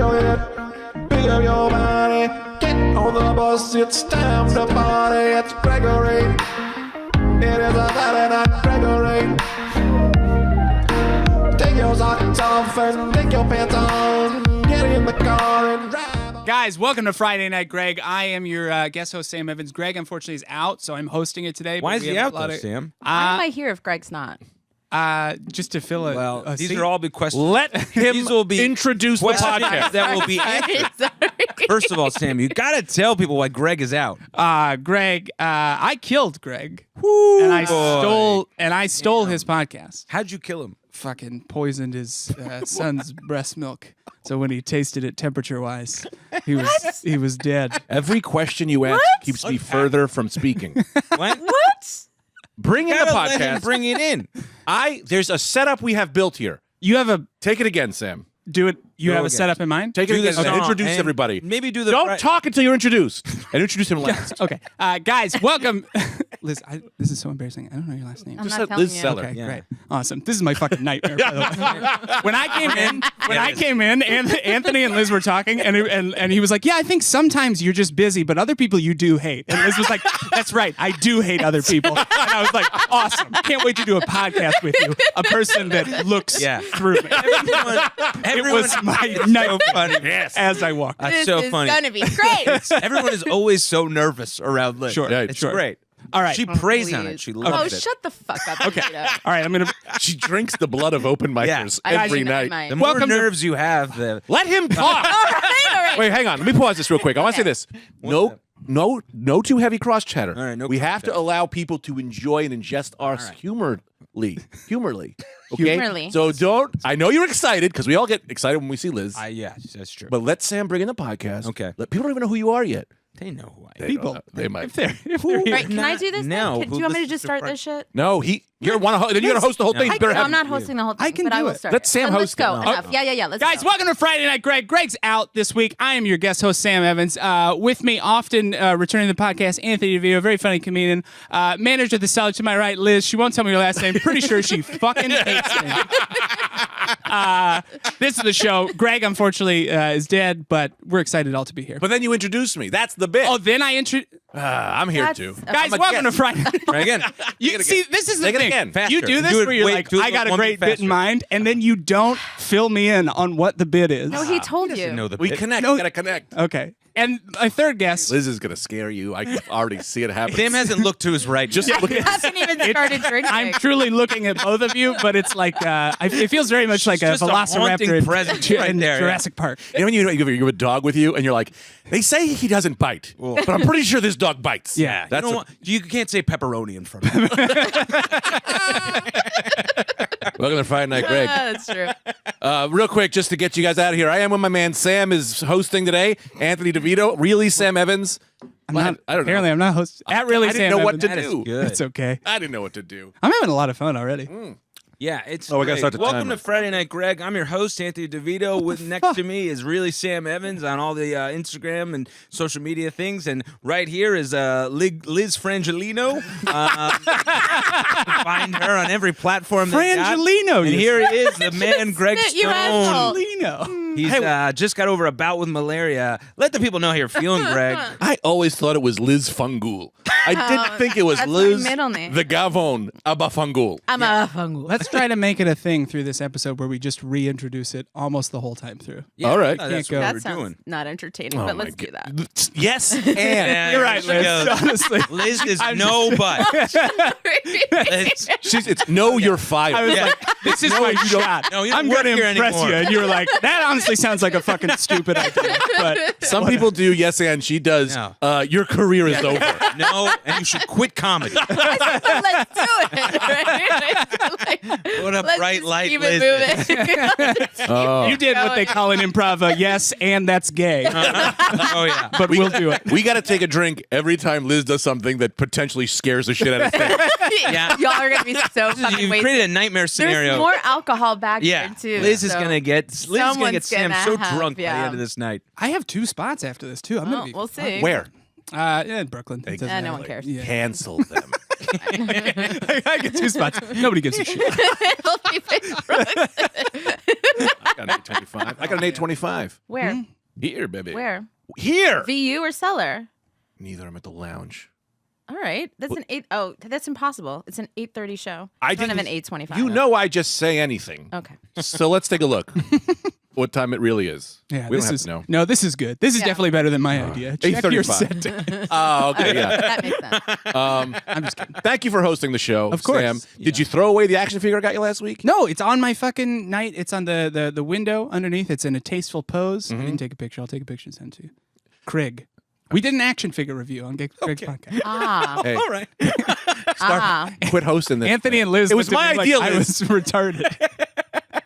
your head, pick up your body, get on the bus, it's time to party. It's Gregory. It is a Saturday night, Gregory. Take your socks off and take your pants on. Get in the car and drive. Guys, welcome to Friday Night Greg. I am your guest host, Sam Evans. Greg, unfortunately, is out, so I'm hosting it today. Why is he out, though, Sam? Why am I here if Greg's not? Just to fill a these seat. are all big questions. Let him These will be introduce the podcast. that will be answered. Sorry. First of all, Sam, you got to tell people why Greg is out. Greg, I killed Greg. Woo, and I stole his podcast. How'd you kill him? Fucking poisoned his son's breast milk. So when he tasted it temperature-wise, he was dead. Every question you ask keeps me further from speaking. What? Bring in the Let him podcast. bring it in. There's a setup we have built here. You have a Take it again, Sam. do it. You Go have a again. setup in mind. Take it Do again. the song Introduce and everybody. Maybe do the Don't talk until you're introduced. And introduce him last. Okay, guys, welcome. Liz, this is so embarrassing. I don't know your last name. I'm Just not said telling Liz you. Cellar. Okay, Yeah. great, awesome. This is my fucking nightmare. By the way. When I came in, Anthony and Liz were talking, and he was like, "Yeah, I think sometimes you're just busy, but other people you do hate." And Liz was like, "That's right, I do hate other people." And I was like, "Awesome! Can't wait to do a podcast with you, a person that looks through me." It was my nightmare funny. Yes. as I walked. That's This so is funny. gonna be great. Everyone is always so nervous around Liz. Sure, It's sure. great. All right. She preys on Please. it. She Oh, loves it. shut the fuck up. Okay. DeVito. All right, I'm gonna. She drinks the blood of open micers I every should know night. mine. The more Welcome to- nerves you have, the Let him talk. All right. Wait, hang on. Let me pause this real quick. I want to say this. No too heavy cross chatter. All right, no we cross have to chatter. allow people to enjoy and ingest us humorly. Okay? Humorly. So don't. I know you're excited because we all get excited when we see Liz. yeah, that's true. But let Sam bring in the podcast. Okay. People don't even know who you are yet. They know who I am. They People. don't know. They might. If they're here. Right, can I do this? No. Then? Do you want me to just start this shit? No, then you're gonna host the whole thing. You better No, have- I'm not hosting the whole thing. I can but I do will it. start Let it. Sam Then host Let's go. it. Enough. Yeah. Let's Guys, go. welcome to Friday Night Greg. Greg's out this week. I am your guest host, Sam Evans. With me, often returning to the podcast, Anthony DeVito, very funny comedian. Manager of the Cellar to my right, Liz. She won't tell me her last name. Pretty sure she fucking hates me. This is the show. Greg, unfortunately, is dead, but we're excited all to be here. But then you introduced me. That's the bit. Oh, then I I'm here That's- too. Guys, I'm a welcome to guest. Friday. Try again. You see, this is the Take it thing. again, faster. You do this Do it- where you're wait, like, do it I got a one bit great bit in faster. mind, and then you don't fill me in on what the bit is. No, he told you. Know the We bit. connect. No. We gotta connect. Okay. And my third guest. Liz is gonna scare you. I can already see it happening. Sam hasn't looked to his right. Just look He at. hasn't even started drinking. I'm truly looking at both of you, but it's like it feels very much like a just a haunting velociraptor presence in right there, yeah. Jurassic Park. You know when you have a dog with you and you're like, they say he doesn't bite, but I'm pretty sure this dog bites. Yeah. That's You can't say pepperoni in front of him. welcome to Friday Night Greg. That's true. Real quick, just to get you guys out of here, I am with my man Sam is hosting today. Anthony DeVito, really Sam Evans. I'm not, I don't know. apparently, I'm not hosting. At really, I didn't Sam know what Evans. to That is do. good. It's okay. I didn't know what to do. I'm having a lot of fun already. Yeah, it's Oh, we gotta great. start the Welcome timer. to Friday Night Greg. I'm your host, Anthony DeVito. With next to me is really Sam Evans on all the Instagram and social media things. And right here is Liz Frangelino. Find her on every platform. they got. Frangelino, And you here is the man, Greg Snit, you Stone. asshole. Frangelino. He's just got over a bout with malaria. Let the people know how you're feeling, Greg. I always thought it was Liz Fungul. I didn't think it was that's my Liz middle name. the Gavon Abafungul. I'm a fungal. Let's try to make it a thing through this episode where we just reintroduce it almost the whole time through. All right. That's Can't go. what That we're sounds doing. not entertaining, Oh but my let's do God. that. Yes, and Yeah, You're right, she Liz. goes. Honestly. Liz is I'm no but. Liz, it's no, you're fired. I was Yeah. like, this is my shot. No, you don't I'm work going to here impress anymore. you. And you were like, that honestly sounds like a fucking stupid idea. But Some people do, yes, and she does. No. Your career is over. no, and you should quit comedy. Let's do it. Right? What a Let's bright just light, keep Liz. it moving. Oh. you did what they call in improv a yes, and that's gay. Oh, yeah. But we'll do it. We got to take a drink every time Liz does something that potentially scares the shit out of Sam. Yeah. Y'all are gonna be so fucking You've wasted. created a nightmare scenario. There's more alcohol back yeah, there too. Liz is so gonna get Sam someone's so gonna drunk by the have- end of this night. I have 2 spots after this, too. I'm Well, gonna be we'll see. Where? in Brooklyn. It doesn't no matter. one cares. Yeah. Cancel them. I get 2 spots. Nobody gives a shit. It'll be Brooklyn. got an 825. I got an 825. Where? Here, baby. Where? Here. VU or cellar? Neither. I'm at the lounge. All right. That's an 8. Oh, that's impossible. It's an 8:30 show. I don't have didn't- an 8:25. You know I just say anything. Okay. So let's take a look. What time it really is. Yeah, we this don't have is to know. no. This is good. This is Yeah. definitely better than my idea. Check your 8:35. set time. Oh, okay, yeah. That makes sense. I'm just kidding. Thank you for hosting the show, Of course. Sam. Did you throw away the action figure I got you last week? No, it's on my fucking night. It's on the window underneath. It's in a tasteful pose. I didn't take a picture. I'll take a picture and send it to you. Craig. We did an action figure review on Craig's podcast. Ah. Hey, All right. Ah. quit hosting this. Anthony and Liz. It was looked at my me like idea, I Liz. was retarded.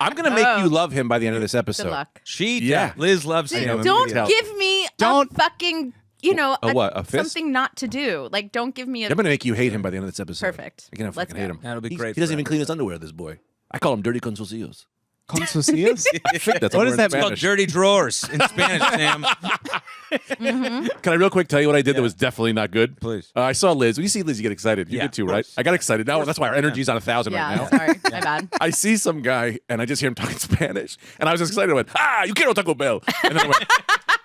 I'm going to make Oh. you love him by the end of this episode. Good luck. Yeah. Liz loves I know. him. Don't Tell. give me Don't- a fucking, A what, a fist? something not to do. Like, don't give me a. I'm going to make you hate him by the end of this episode. Perfect. You're going to Let's fucking hate go. him. That'll be He- great He doesn't for even clean his underwear, this boy. I call him dirty consulcillos. Consulcios? I think that's What a does word that in mean? Called Spanish. dirty drawers in Spanish, Sam. Can I real quick tell you what I did that was definitely not good? Please. I saw Liz. When you see Liz, you get excited. You Yeah, did too, of right? course. I got excited. Now that's why our energy's on 1,000 Yeah, right now. sorry. My bad. I see some guy and I just hear him talking Spanish, and I was excited. I went, you quiero Taco Bell, and then I went,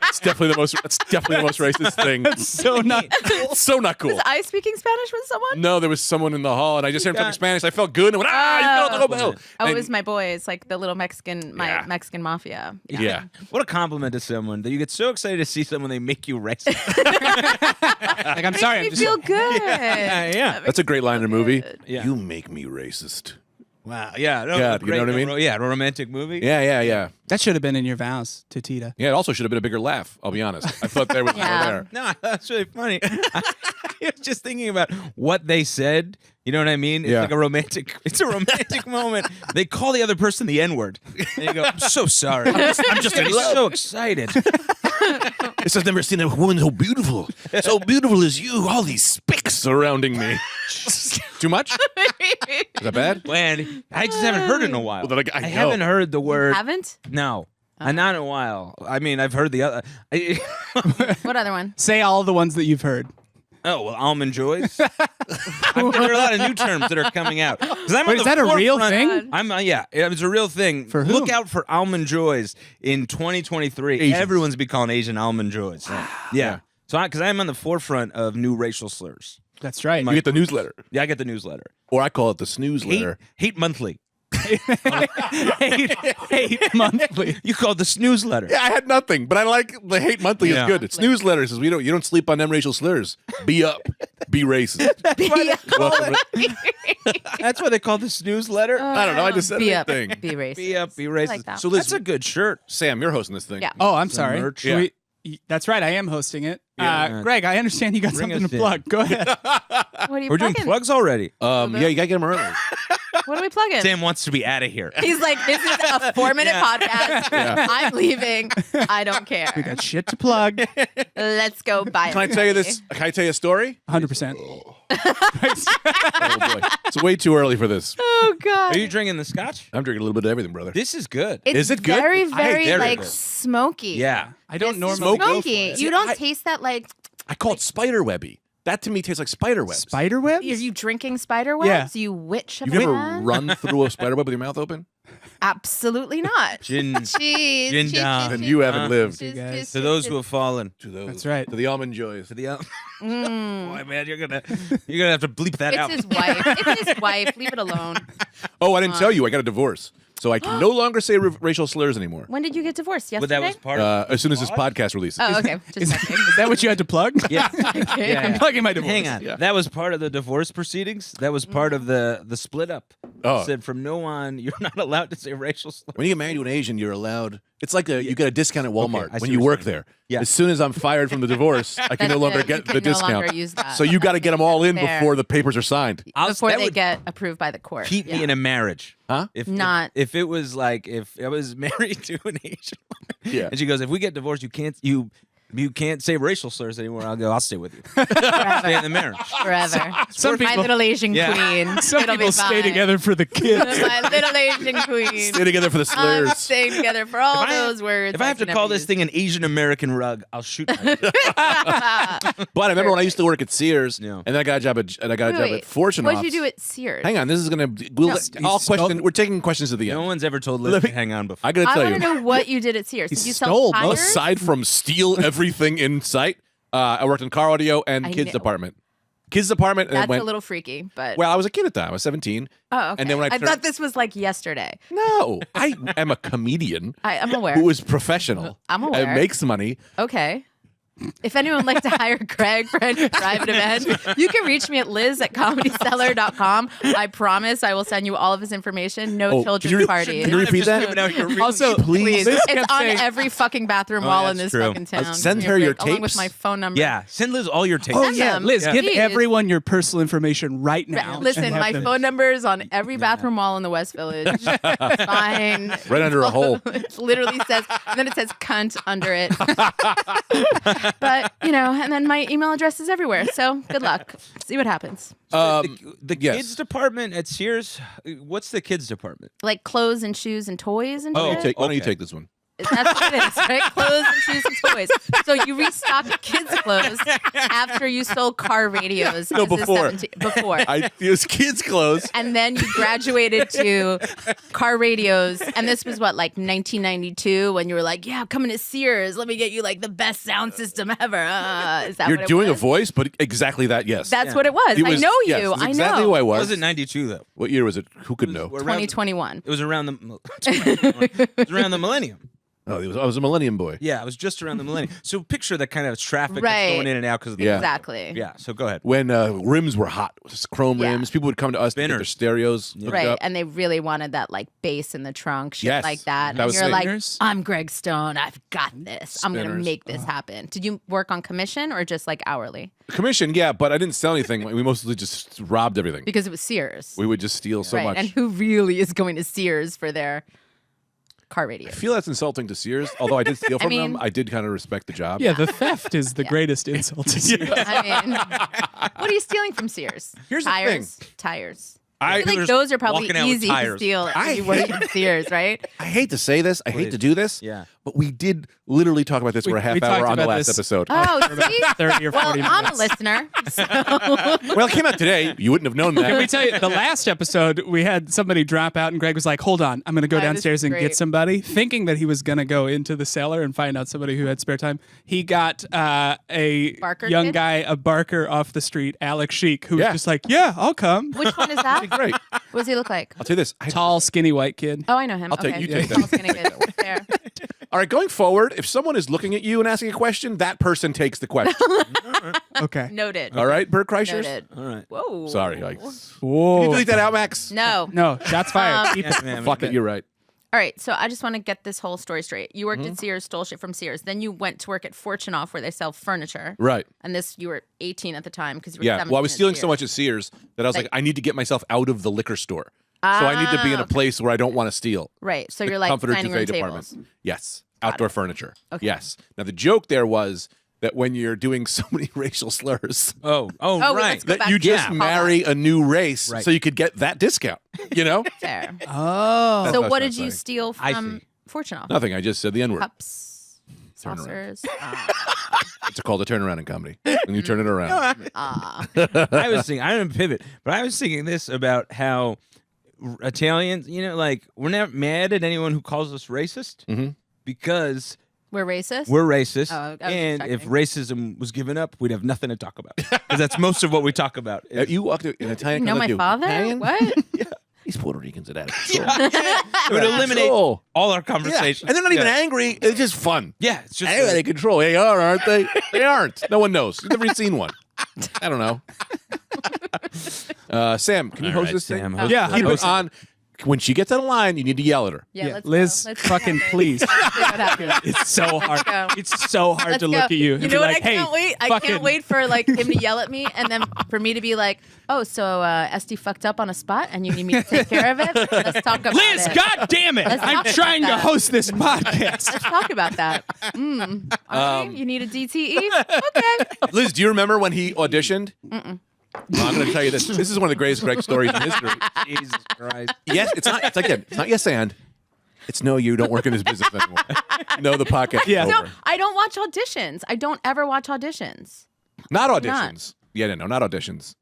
That's definitely the most racist thing. So not. So not cool. Was I speaking Spanish with someone? No, there was someone in the hall, and I just heard him talking Spanish. I felt good, and I went, you quiero Taco Bell. Oh, And- it was my boys, like the little Mexican, Yeah. Mexican mafia. Yeah. What a compliment to someone that you get so excited to see someone they make you racist. Like I'm sorry. I'm Makes just. me feel good. yeah. That's a great line in a movie. Yeah. You make me racist. Wow. Yeah. No, God, you know what I mean? Yeah, a romantic movie. Yeah. That should have been in your vows to Tita. Yeah, it also should have been a bigger laugh, I'll be honest. I thought there was Yeah. more there. No, that's really funny. I was just thinking about what they said. You know what I mean? It's Yeah. like a romantic. It's a romantic moment. They call the other person the N-word. And you go, "I'm so sorry. I'm just so excited." This has never seen a woman so beautiful. So beautiful as you. All these spicks surrounding me. Too much? Is that bad? Man, I just haven't heard it in a while. Well, then I know. haven't heard the word. Haven't? No. Not in a while. I mean, I've heard the other. What other one? Say all the ones that you've heard. Oh, well, almond joys. There are a lot of new terms that are coming out. 'Cause I'm on Wait, is the that a real forefront- thing? I'm yeah, it was a real thing. For Look whom? out for almond joys in 2023. Asians. Everyone's be calling Asian almond joys. Yeah. So because I'm on the forefront of new racial slurs. That's right. You get the newsletter. Yeah, I get the newsletter. Or I call it the snooze Hate, letter. hate monthly. hate monthly. You call it the snooze letter. Yeah, I had nothing, but I like the hate monthly Yeah. is good. It's newsletters. You don't sleep on them racial slurs. Be up. Be racist. Welcome to- That's why they call it the snooze letter. I don't know. I just said Be up. anything. Be racist. Be up, be racist. like that. So Liz, That's a good shirt. Sam, you're hosting this thing. Yeah. Oh, I'm sorry. merch. Should we- that's right. I am hosting it. Yeah. Greg, I understand you got Bring something us to in. plug. Go ahead. What are you We're doing plugging? plugs already. Yeah, you gotta get them early. What are we plugging? Sam wants to be out of here. He's like, this is a 4-minute podcast. Yeah. I'm leaving. I don't We care. got shit to plug. Let's go buy. Can I tell you this? Can I tell you a story? 100%. Oh boy, it's way too early for this. Oh God. Are you drinking the scotch? I'm drinking a little bit of everything, brother. This is good. It's Is it good? very, I very hate like it. smoky. Yeah. I don't This is normally go for smoky. it. You don't I- taste that like. I call it spider webby. That to me tastes like spider webs. Spider webs? Are you drinking spider webs? Yeah. You witch of You've never man? run through a spider web with your mouth open? Absolutely not. Gin. Cheese. Gin cheese, down. Then cheese, you haven't Uh, lived. cheese, guys. cheese, To those cheese, who have fallen. To those. That's right. To the almond joys. To the Mm. boy, man, you're gonna have to bleep that out. It's his wife. It's his wife. Leave it alone. Oh, I didn't tell you. I got a divorce. So I can no longer say racial slurs anymore. When did you get divorced? Yesterday? But that was part of As soon as this podcast releases. Oh, okay. Just checking. Is that what you had to plug? Yeah. Okay. Yeah. I'm plugging my divorce. Hang on. Yeah. That was part of the divorce proceedings. That was part of the split up. Oh. Said from no on, you're not allowed to say racial slurs. When you get married to an Asian, you're allowed. It's like you get a discount at Walmart I see when you what you're work saying. there. Yeah. As soon as I'm fired from the divorce, I can no That's longer it. get You the can no discount. longer use that. So you got to get them all in Fair. before the papers are signed. Before that they would get approved by the court. keep me in a marriage. Huh? Not- If it was like if I was married to an Asian woman, Yeah. and she goes, if we get divorced, you can't You can't say racial slurs anymore. I'll stay with you. Forever. Stay in the marriage. Forever. Some My people- little Asian queen. Some It'll people be stay fine. together for the kids. My little Asian queen. Stay together for the I'm slurs. staying together for all If I- those words. If I have to can call never this use. thing an Asian American rug, I'll shoot. But I remember when I used to work at Sears, Yeah. and then I got a job at Fortune What did you Offs. do at Sears? Hang on, this is gonna. We'll, all question. We're taking questions at the end. No one's ever told Liz Let me- to hang on before. I gotta I tell want you. to know what you did at Sears. Did you sell stole tires? most Aside from steal everything in sight, I worked in car audio and I kids knew. department. Kids department, and That's went. a little freaky, but Well, I was a kid at the time. I was 17. oh, okay. And then when I turned- thought this was like yesterday. No, I am a comedian I'm aware. who is professional. I'm aware. And makes money. Okay. If anyone would like to hire Greg for any private events, you can reach me at liz@comedycellar.com. I promise I will send you all of his information. No Oh, children's can you- parties. can you repeat that? Giving out your real Also, Please. Liz It's kept on saying- every fucking bathroom wall in that's this true. fucking town. Send Give her me a your break, along with tapes. my phone number. Yeah, send Liz all your tapes. Oh Send yeah, them. Liz, give Please. everyone your personal information right now. Listen, and have my them- phone number is on every bathroom wall in the West Village. It's fine. Right under a hole. It literally says, and then it says cunt under it. But, and then my email address is everywhere. So good luck. See what happens. The yes. kids department at Sears. What's the kids department? Like clothes and shoes and toys and Oh, shit. Why don't you Okay. take this one? That's what it is, right? Clothes and shoes and toys. So you restocked kids' clothes after you sold car radios. No, as a before. 17 before. It was kids' clothes. And then you graduated to car radios. And this was what, like 1992, when you were like, yeah, I'm coming to Sears. Let me get you like the best sound system ever. Is that You're what it doing a was? voice, but exactly that, yes. That's what it was. It I know yes, you. it's I exactly know. who I It was. wasn't 92 though. What year was it? Who could know? Around- 2021. It was around the. It was around the millennium. Oh, I was a millennium boy. Yeah, it was just around the millennium. So picture that kind of traffic Right. that's going in and out because of the Yeah. Exactly. Yeah. So go ahead. When rims were hot, chrome Yeah. rims, people would come to us to get their Spinners. stereos hooked Right. up. And they really wanted that like bass in the trunk, shit Yes, like that. that And was you're it. like, Spinners? I'm Greg Stone. I've got this. I'm going to Spinners. make this happen. Did you work on commission or just like hourly? Commission, yeah, but I didn't sell anything. We mostly just robbed everything. Because it was Sears. We would just steal so right. much. And who really is going to Sears for their car radio? I feel that's insulting to Sears. Although I did steal from mean- them, I did kind of respect the job. Yeah, the theft is the greatest insult to Sears. I mean, what are you stealing from Sears? Here's the tires. Tires. I, I feel like There's those are probably walking out with easy to tires. steal if I you work at Sears, right? I hate to say this. I hate to do this. Yeah. But we did literally talk about this for a half we hour talked on the about last this. episode. Oh, see? 30 or 40 Well, I'm a minutes. listener. So. Well, it came out today. You wouldn't have known that. Can we tell you, the last episode, we had somebody drop out, and Greg was like, hold on, I'm going to go That was downstairs and great. get somebody, thinking that he was going to go into the cellar and find out somebody who had spare time. He got a Barker young kid? guy, a barker off the street, Alex Sheik, who Yeah. was just like, yeah, I'll come. Which one is that? Great. What does he look like? I'll tell you this. Tall, skinny white kid. Oh, I know him. I'll take- okay. you take that. Tall, skinny kid. Fair. All right, going forward, if someone is looking at you and asking a question, that person takes the question. Okay. Noted. All right, Bert Kreischer's? Noted. All right. Whoa. Sorry. Can you Whoa. delete that out, Max? No. No, shots fired. Keep it. Yes, ma'am. Fuck it, you're right. All right, so I just want to get this whole story straight. You worked Mm-hmm. at Sears, stole shit from Sears. Then you went to work at Fortune Off, where they sell furniture. Right. And this, you were 18 at the time because you were Yeah. 17 Well, I was at stealing so Sears. much at Sears that I was like, I need to get myself out of the liquor store. So I need to be in a okay. place where I don't want to steal. Right, so The you're like comforter dining room duvet tables. department. Yes. Outdoor furniture. Okay. Yes. Now the joke there was that when you're doing so many racial slurs, Oh, Oh, right. let's go that back you to just that. marry a new race Right. so you could get that discount. You know? Fair. Oh. So what what I did was you saying. steal I from see. Fortune Off? Nothing. I just said the N word. Cups, Turn around. saucers. It's called a turnaround in comedy. And you turn it around. I was thinking, I didn't pivot, but I was thinking this about how Italians, like we're never mad at anyone who calls us racist because We're racist? we're racist. Oh, I was And just if checking. racism was given up, we'd have nothing to talk about. Because that's most of what we talk about. You walked in Italian. You know comes up my to you, father? Italian? What? These Puerto Ricans are out of control. It would eliminate Control. all our Yeah. conversations. And they're not even Yeah. angry. It's just fun. Yeah, it's just Hey, they control. They are, aren't they? They aren't. No one knows. You've never seen one. I don't know. Sam, can you All host right, this Sam, thing? host Yeah, it. Keep host it on. when she gets out of line, you need to yell at her. Yeah, let's Liz, go. Let's fucking please. Let's see what happens. It's so hard. go. It's so hard Let's to go. look at you. You and know be what? like, I can't hey, wait. I fucking- can't wait for like him to yell at me, and then for me to be like, "Oh, so SD fucked up on a spot, and you need me to take care of it." Let's talk about Liz, it. God damn it! Let's I'm talk about trying to that. host this podcast. Let's talk about that. Okay, you need a DTE? Okay. Liz, do you remember when he auditioned? Well, I'm going to tell you this. This is one of the greatest Greg stories in history. Jesus Christ. Yes, it's not. It's again. It's not yes and. It's no. You don't work in this business anymore. No, the podcast. Yeah. Is No, over. I don't watch auditions. I don't ever watch auditions. Not auditions. Yeah, no, not auditions.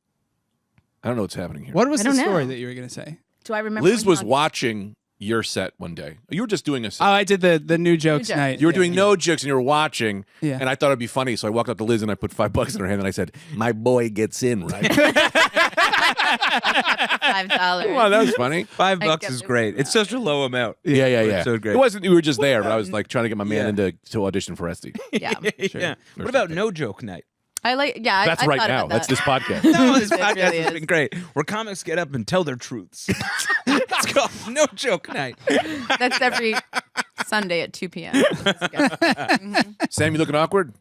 I don't know what's happening here. What was I the don't story know. that you were going to say? Do I remember? Liz when was you- watching your set one day. You were just doing a set. Oh, I did the new jokes jokes. night. You were Yeah. doing no jokes and you were watching. Yeah. And I thought it'd be funny, so I walked up to Liz and I put $5 in her hand and I said, "My boy gets in, right?" $5. Well, that was funny. $5 get is this great. It's such a low amount. Yeah. So great. It wasn't. We were just there, but I was like trying to get my man Yeah. to audition for Esty. Yeah. Yeah. What about no joke night? I like. Yeah. That's I right thought now. about That's that. this podcast. No, this It podcast really has is. been great. Where comics get up and tell their truths. It's called No Joke Night. That's every Sunday at 2 p.m. Let's go. Sam, you looking awkward?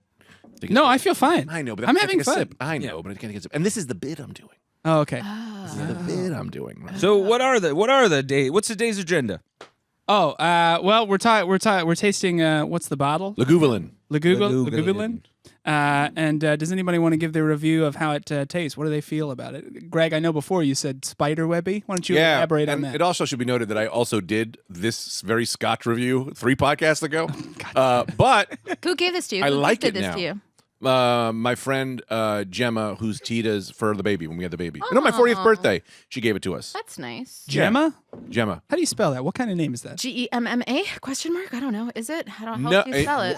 No, I feel fine. I know, but I'm I having take a fun. sip. I know, but I can't get a sip. And this is the bit I'm doing. Oh, okay. This is the bit I'm doing. Right? So what are the day? What's the day's agenda? Oh, well, we're tasting. What's the bottle? Laguvulin. Laguvulin. And does anybody want to give their review of how it tastes? What do they feel about it? Greg, I know before you said spiderwebby. Why don't you elaborate on and that? it also should be noted that I also did this very Scotch review 3 podcasts ago. But Who gave this to you? I Who like gifted it this now. to you? my friend Gemma, who's Tita's for the baby when we had the baby. No, my 40th birthday. She gave it to us. That's nice. Gemma? Gemma. How do you spell that? What kind of name is that? GEMMA? Question mark? I don't know. Is it? How No, do you spell it?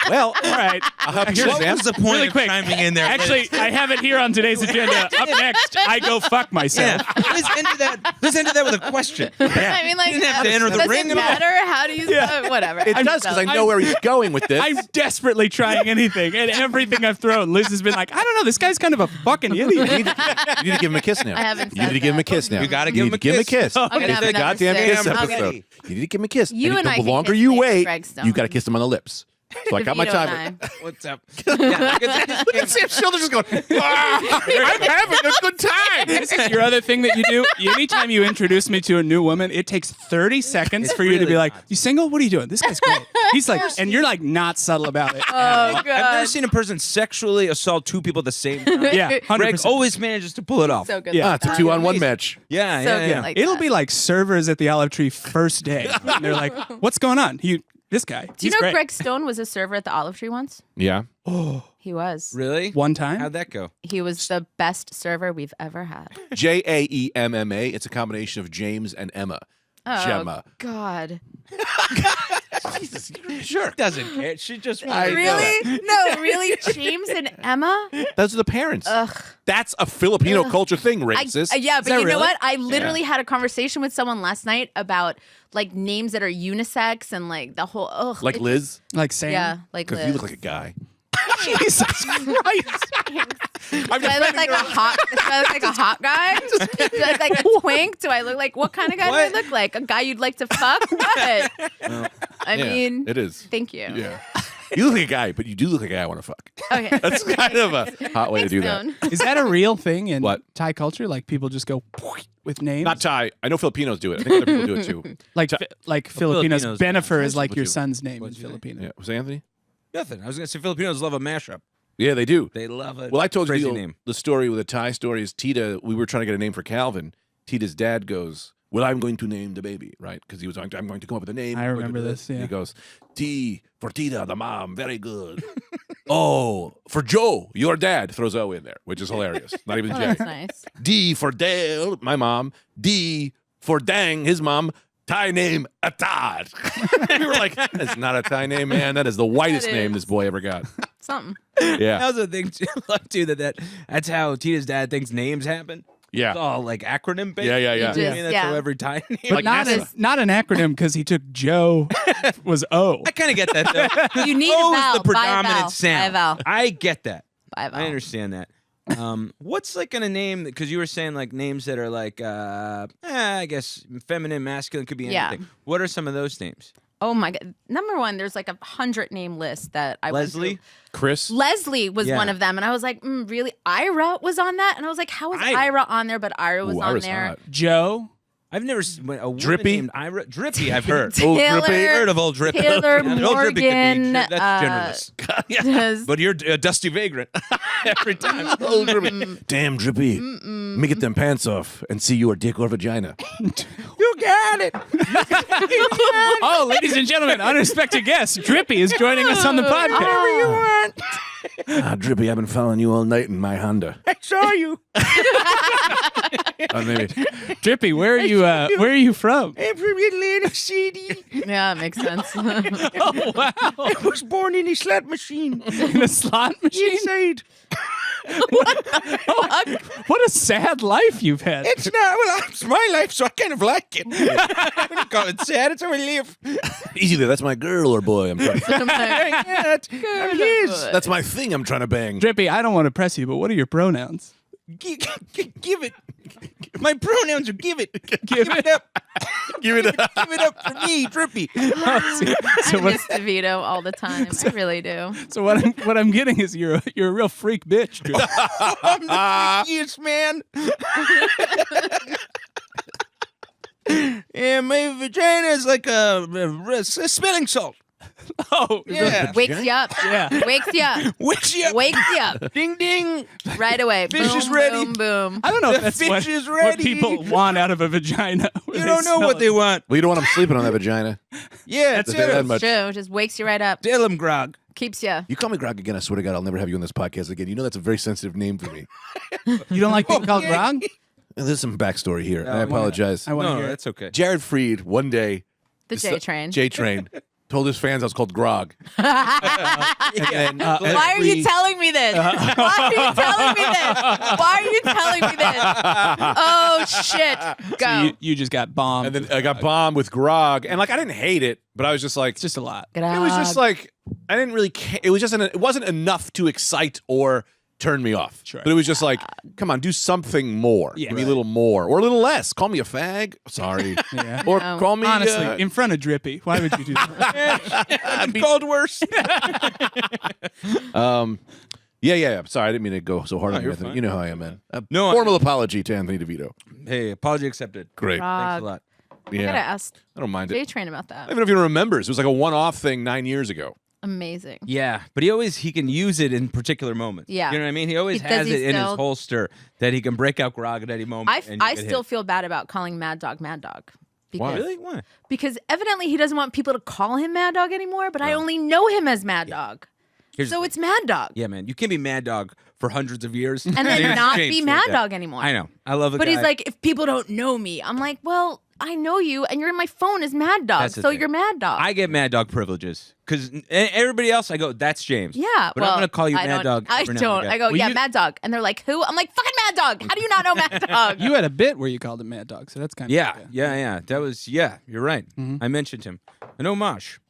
Well, All right. I'll help you, What Sam. was the point Really of quick. chiming in there? Actually, I have it here on today's agenda. Up next, I go fuck myself. yeah. Let's end that with a question. I mean, like, You didn't have to enter the does ring it at all. matter? How do you spell it? Whatever. It does, because I know where he's going with this. I'm desperately trying anything, and everything I've thrown. Liz has been like, I don't know, this guy's kind of a fucking idiot. You need to give him a kiss now. I haven't You need said to give him a that. kiss now. You gotta You give need him a to give him a kiss. kiss. I'm gonna It's have the another goddamn sip. kiss I'm episode. gonna- You need to give him a kiss. You and the I can longer kiss you later, wait, Greg Stone. you got to kiss him on the lips. So I got my DeVito time. and I. What's up? Look at Sam's shoulder just going, I'm having a good time. This is your other thing that you do. Anytime you introduce me to a new woman, it takes 30 seconds for you to really be like, not. you single? What are you doing? This guy's great. He's like, and you're like not subtle about it. Oh, I've never God. seen a person sexually assault 2 people at the same time. Yeah, 100%. Greg always manages to pull it off. So good. Yeah. like It's a that. 2-on-1 match. Yeah, So yeah, good yeah. like It'll that. be like servers at the Olive Tree first day. And they're like, what's going on? This guy. Do you he's know great. Greg Stone was a server at the Olive Tree once? Yeah. He was. Really? One time? How'd that go? He was the best server we've ever had. Jaemma. It's a combination of James and Emma. Oh, Gemma. God. Jesus, sure. Doesn't care. She just Really? No, really? James and Emma? Those are the parents. Ugh. That's a Filipino culture thing, racist. Yeah, but that you know really? what? I literally had a conversation with someone last night about like names that are unisex and like the whole Like Liz? Like Sam? Yeah, like Because Liz. you look like a guy. Jesus Christ. I'm Do I look like a hot? Do I look like a hot guy? Do I look like a twink? Do I look like what kind of guy do I look like? A guy you'd like to fuck? What? I mean, it is. thank you. Yeah. You look like a guy, but you do look like a guy I want to fuck. Okay. That's kind of a hot way to do that. Stone. Is that a real thing in What? Thai culture? Like people just go with names? Not Thai. I know Filipinos do it. I think other people do it too. like Filipinos. Filipinos- Benifer is like What'd your you- son's name in what'd you say? Filipino. Yeah. Was it Anthony? Nothing. I was gonna say Filipinos love a mashup. Yeah, they do. They love it. Well, I told Crazy you name. the story with the Thai story is Tita. We were trying to get a name for Calvin. Tita's dad goes, well, I'm going to name the baby, right? Because he was like, I'm going to come up with a name. I I'm going to remember do this, And yeah. he goes, T for Tita, the mom, very good. Oh, for Joe, your dad, throws O in there, which is hilarious. Not even Oh, J. that's nice. D for Dale, my mom. D for Dang, his mom. Thai name, Atad. We were like, that's not a Thai name, man. That is the whitest That name is. this boy ever got. Something. Yeah. That was the thing too. Love too that's how Tita's dad thinks names happen. It's Yeah. all like acronym based. Yeah. I mean, that's Yeah. how every Thai name. But Like not, NASA. not an acronym because he took Joe was O. I kind of get that though. You need O a vowel. is the Buy a predominant vowel. sound. Buy a vowel. I get that. Buy a vowel. I understand that. What's like gonna name? Because you were saying like names that are like, I guess feminine, masculine, could be Yeah. anything. What are some of those names? Oh my god! Number one, there's like 100 name list that I went Leslie? through. Chris. Leslie was Yeah. one of them, and I was like, really? Ira was on that, and I was like, how is Ira on there? But Ira was Ooh, on Ira's there. hot. Joe. I've never seen a woman Drippy? named Ira. Drippy, I've heard. Old Taylor- Drippy. Heard of old Drippy. Taylor Yeah, old Drippy could be Morgan, that's generous. does- But you're a dusty vagrant every time. Old Drippy. Damn, Drippy. Let me get them pants off and see your dick or vagina. You got it. Oh, ladies and gentlemen, unexpected guest Drippy is joining us on the podcast. Drippy, I've been following you all night in my Honda. I saw you. Maybe. Drippy, where are you from? I'm from Atlantic City. Yeah, it makes sense. Oh wow, I was born in a slot machine. in a slot machine. Inside. What a sad life you've had. It's not. Well, it's my life, so I kind of like it. I wouldn't call it sad. It's how I live. Easy there. That's my girl or boy. I'm trying. Yeah, I'm his. That's my thing. I'm trying to bang. Drippy, I don't want to press you, but what are your pronouns? Give it. My pronouns are give it. Give it up. Give it up. Give it up for me, Drippy. So I what, miss DeVito all the time. I really do. so what I'm getting is you're a real freak bitch, Drippy. I'm the freakiest man. Yeah, my vagina is like a smelling salt. Oh, Yeah. Wakes you up. Yeah. Wakes you up. Wakes you up. Wakes you up. Ding, ding. Right away. Fish boom, is ready. Boom, boom. I don't know if The that's fish what, is what ready. people want out of a vagina. when You they don't know smell what it. they want. Well, you don't want them sleeping on that vagina. Yeah, That's it's that much. True. Just wakes you right up. Tell him, Grog. Keeps you. You call me Grog again, I swear to God, I'll never have you on this podcast again. You know that's a very sensitive name for me. You don't like being called Grog? And there's some backstory here. and I I wanna- apologize. I want to No, hear it. that's okay. Jared Freed, one day, The J train. J-Train, told his fans I was called Grog. And then, Why are you telling me this? Why are you telling me this? Why are you telling me this? Oh shit! Go. You just got bombed. And then I got bombed with Grog, and like I didn't hate it, but I was just like, it's just a lot. it was just like I didn't really care. It was just it wasn't enough to excite or turn me off. Sure. But it was just like, come on, do something more. Yeah. Give me a little more or a little less. Call me a fag. Sorry. Yeah. Or No. call me Honestly, in front of Drippy, why would you do that? I've been called worse. yeah. Sorry, I didn't mean to go so hard on you, you're Anthony. fine. You know how I am, man. No, Formal apology to Anthony DeVito. Hey, apology accepted. Great. Thanks a lot. I gotta Yeah. ask I don't mind it. J Train about I that. don't even know if he remembers. It was like a one-off thing 9 years ago. Amazing. Yeah, but he can use it in particular moments. Yeah. You know what I mean? He always Does has he it in his still- holster that he can break out Grog at any moment. and you I get still hit. feel bad about calling Mad Dog Mad Dog. Because, Really? Why? Because evidently he doesn't want people to call him Mad Dog anymore, but I only know him as Mad Dog. Here's So the it's Mad Dog. Yeah, man. You can be Mad Dog for hundreds of years. And then it's not changed be like Mad that. Dog anymore. I know. I love it. But he's like, if people don't know me, I'm like, well, I know you, and you're in my phone as Mad Dog, That's the so thing. you're Mad Dog. I get Mad Dog privileges because everybody else, I go, that's James. yeah, But well, I'm gonna call you I Mad don't- Dog. I every now and don't. again. I go, Well, yeah, you- Mad Dog, and they're like, who? I'm like, fucking Mad Dog. How do you not know Mad Dog? You had a bit where you called him Mad Dog, so that's kind of Yeah. That was You're right. I mentioned him. An homage.